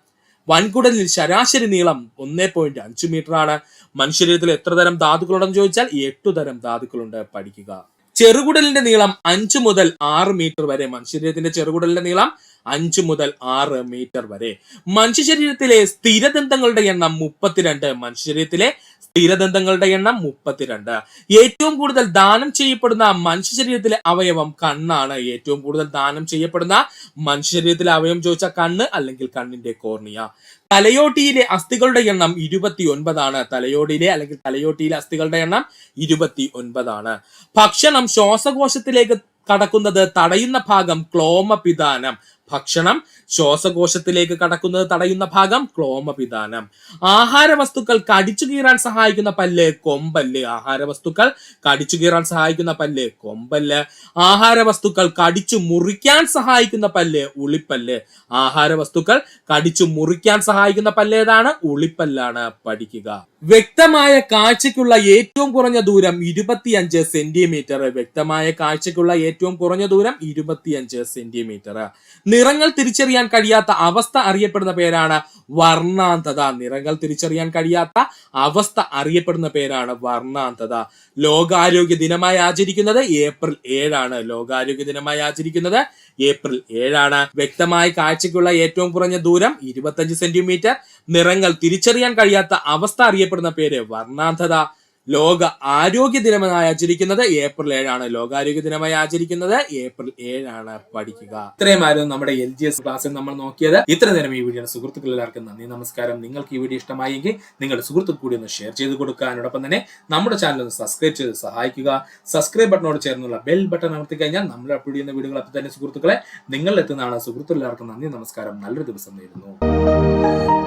വൻകുടലിൽ ശരാശരി നീളം 1.5 മീറ്റർ ആണ്. മനുഷ്യരീരത്തിൽ എത്ര തരം ധാതുക്കളുണ്ടെന്ന് ചോദിച്ചാൽ 8 തരം ധാതുക്കളുണ്ട്. പഠിക്കുക. ചെറുകുടലിന്റെ നീളം 5 മുതൽ 6 മീറ്റർ വരെ. മനുഷ്യരീരത്തിന്റെ ചെറുകുടലിന്റെ നീളം 5 മുതൽ 6 മീറ്റർ വരെ. മനുഷ്യ ശരീരത്തിലെ സ്ഥിരദന്തങ്ങളുടെ എണ്ണം 32. മനുഷ്യ ശരീരത്തിലെ സ്ഥിരദന്തങ്ങളുടെ എണ്ണം 32. ഏറ്റവും കൂടുതൽ ദാനം ചെയ്യപ്പെടുന്ന മനുഷ്യ ശരീരത്തിലെ അവയവം കണ്ണാണ്. ഏറ്റവും കൂടുതൽ ദാനം ചെയ്യപ്പെടുന്ന മനുഷ്യ ശരീരത്തിലെ അവയവം ചോദിച്ചാൽ കണ്ണ് അല്ലെങ്കിൽ കണ്ണിന്റെ കോർണിയ. തലയോട്ടിയിലെ അസ്ഥികളുടെ എണ്ണം 29 ആണ്. തലയോട്ടിയിലെ അസ്ഥികളുടെ എണ്ണം 29 ആണ്. ഭക്ഷണം ശ്വാസകോശത്തിലേക്ക് കടക്കുന്നത് തടയുന്ന ഭാഗം ക്ലോമപിതാനം. ഭക്ഷണം ശ്വാസകോശത്തിലേക്ക് കടക്കുന്നത് തടയുന്ന ഭാഗം ക്ലോമപിതാനം. ആഹാരവസ്തുക്കൾ കടിച്ചു കീറാൻ സഹായിക്കുന്ന പല്ല് കൊമ്പല്ല്. ആഹാരവസ്തുക്കൾ കടിച്ചു കീറാൻ സഹായിക്കുന്ന പല്ല് കൊമ്പല്ല്. ആഹാരവസ്തുക്കൾ കടിച്ചു മുറിക്കാൻ സഹായിക്കുന്ന പല്ല് ഉളിപ്പല്ല്. ആഹാരവസ്തുക്കൾ കടിച്ചു മുറിക്കാൻ സഹായിക്കുന്ന പല്ല് ഏതാണ്? ഉളിപ്പല്ലാണ്. പഠിക്കുക. വ്യക്തമായ കാഴ്ചയ്ക്കുള്ള ഏറ്റവും കുറഞ്ഞ ദൂരം 25 സെന്റിമീറ്റർ. വ്യക്തമായ കാഴ്ചയ്ക്കുള്ള ഏറ്റവും കുറഞ്ഞ ദൂരം 25 സെന്റിമീറ്റർ. നിറങ്ങൾ തിരിച്ചറിയാൻ കഴിയാത്ത അവസ്ഥ അറിയപ്പെടുന്ന പേരാണ് വർണ്ണാന്തത. നിറങ്ങൾ തിരിച്ചറിയാൻ കഴിയാത്ത അവസ്ഥ അറിയപ്പെടുന്ന പേരാണ് വർണ്ണാന്തത. ലോകാരോഗ്യ ദിനമായി ആചരിക്കുന്നത് ഏപ്രിൽ 7 ആണ്. ലോകാരോഗ്യ ദിനമായി ആചരിക്കുന്നത് ഏപ്രിൽ 7 ആണ്. വ്യക്തമായ കാഴ്ചയ്ക്കുള്ള ഏറ്റവും കുറഞ്ഞ ദൂരം 25 സെന്റിമീറ്റർ. നിറങ്ങൾ തിരിച്ചറിയാൻ കഴിയാത്ത അവസ്ഥ അറിയപ്പെടുന്ന പേര് വർണ്ണാന്തത. ലോക ആരോഗ്യ ദിനമായി ആചരിക്കുന്നത് ഏപ്രിൽ 7 ആണ്. ലോകാരോഗ്യ ദിനമായി ആചരിക്കുന്നത് ഏപ്രിൽ 7 ആണ്. പഠിക്കുക. ഇത്രയുമായിരുന്നു നമ്മുടെ LGS ക്ലാസ്സിൽ നമ്മൾ നോക്കിയത്. ഇത്ര നേരം ഈ വീഡിയോ സുഹൃത്തുക്കൾ എല്ലാവർക്കും നന്ദി, നമസ്കാരം. നിങ്ങൾക്ക് ഈ വീഡിയോ ഇഷ്ടമായെങ്കിൽ നിങ്ങളുടെ സുഹൃത്തുക്കൾ കൂടി ഒന്ന് ഷെയർ ചെയ്ത് കൊടുക്കുക. അതോടൊപ്പം തന്നെ നമ്മുടെ ചാനൽ ഒന്ന് സബ്സ്ക്രൈബ് ചെയ്ത് സഹായിക്കുക. സബ്സ്ക്രൈബ് ബട്ടണോട് ചേർന്നുള്ള ബെൽ ബട്ടൺ അമർത്തി കഴിഞ്ഞാൽ നമ്മൾ അപ്ലോഡ് ചെയ്യുന്ന വീഡിയോകൾ അപ്പോൾ തന്നെ സുഹൃത്തുക്കളെ നിങ്ങളിൽ എത്തുന്നതാണ്. സുഹൃത്തുക്കൾ എല്ലാവർക്കും നന്ദി, നമസ്കാരം. നല്ലൊരു ദിവസം നേരുന്നു.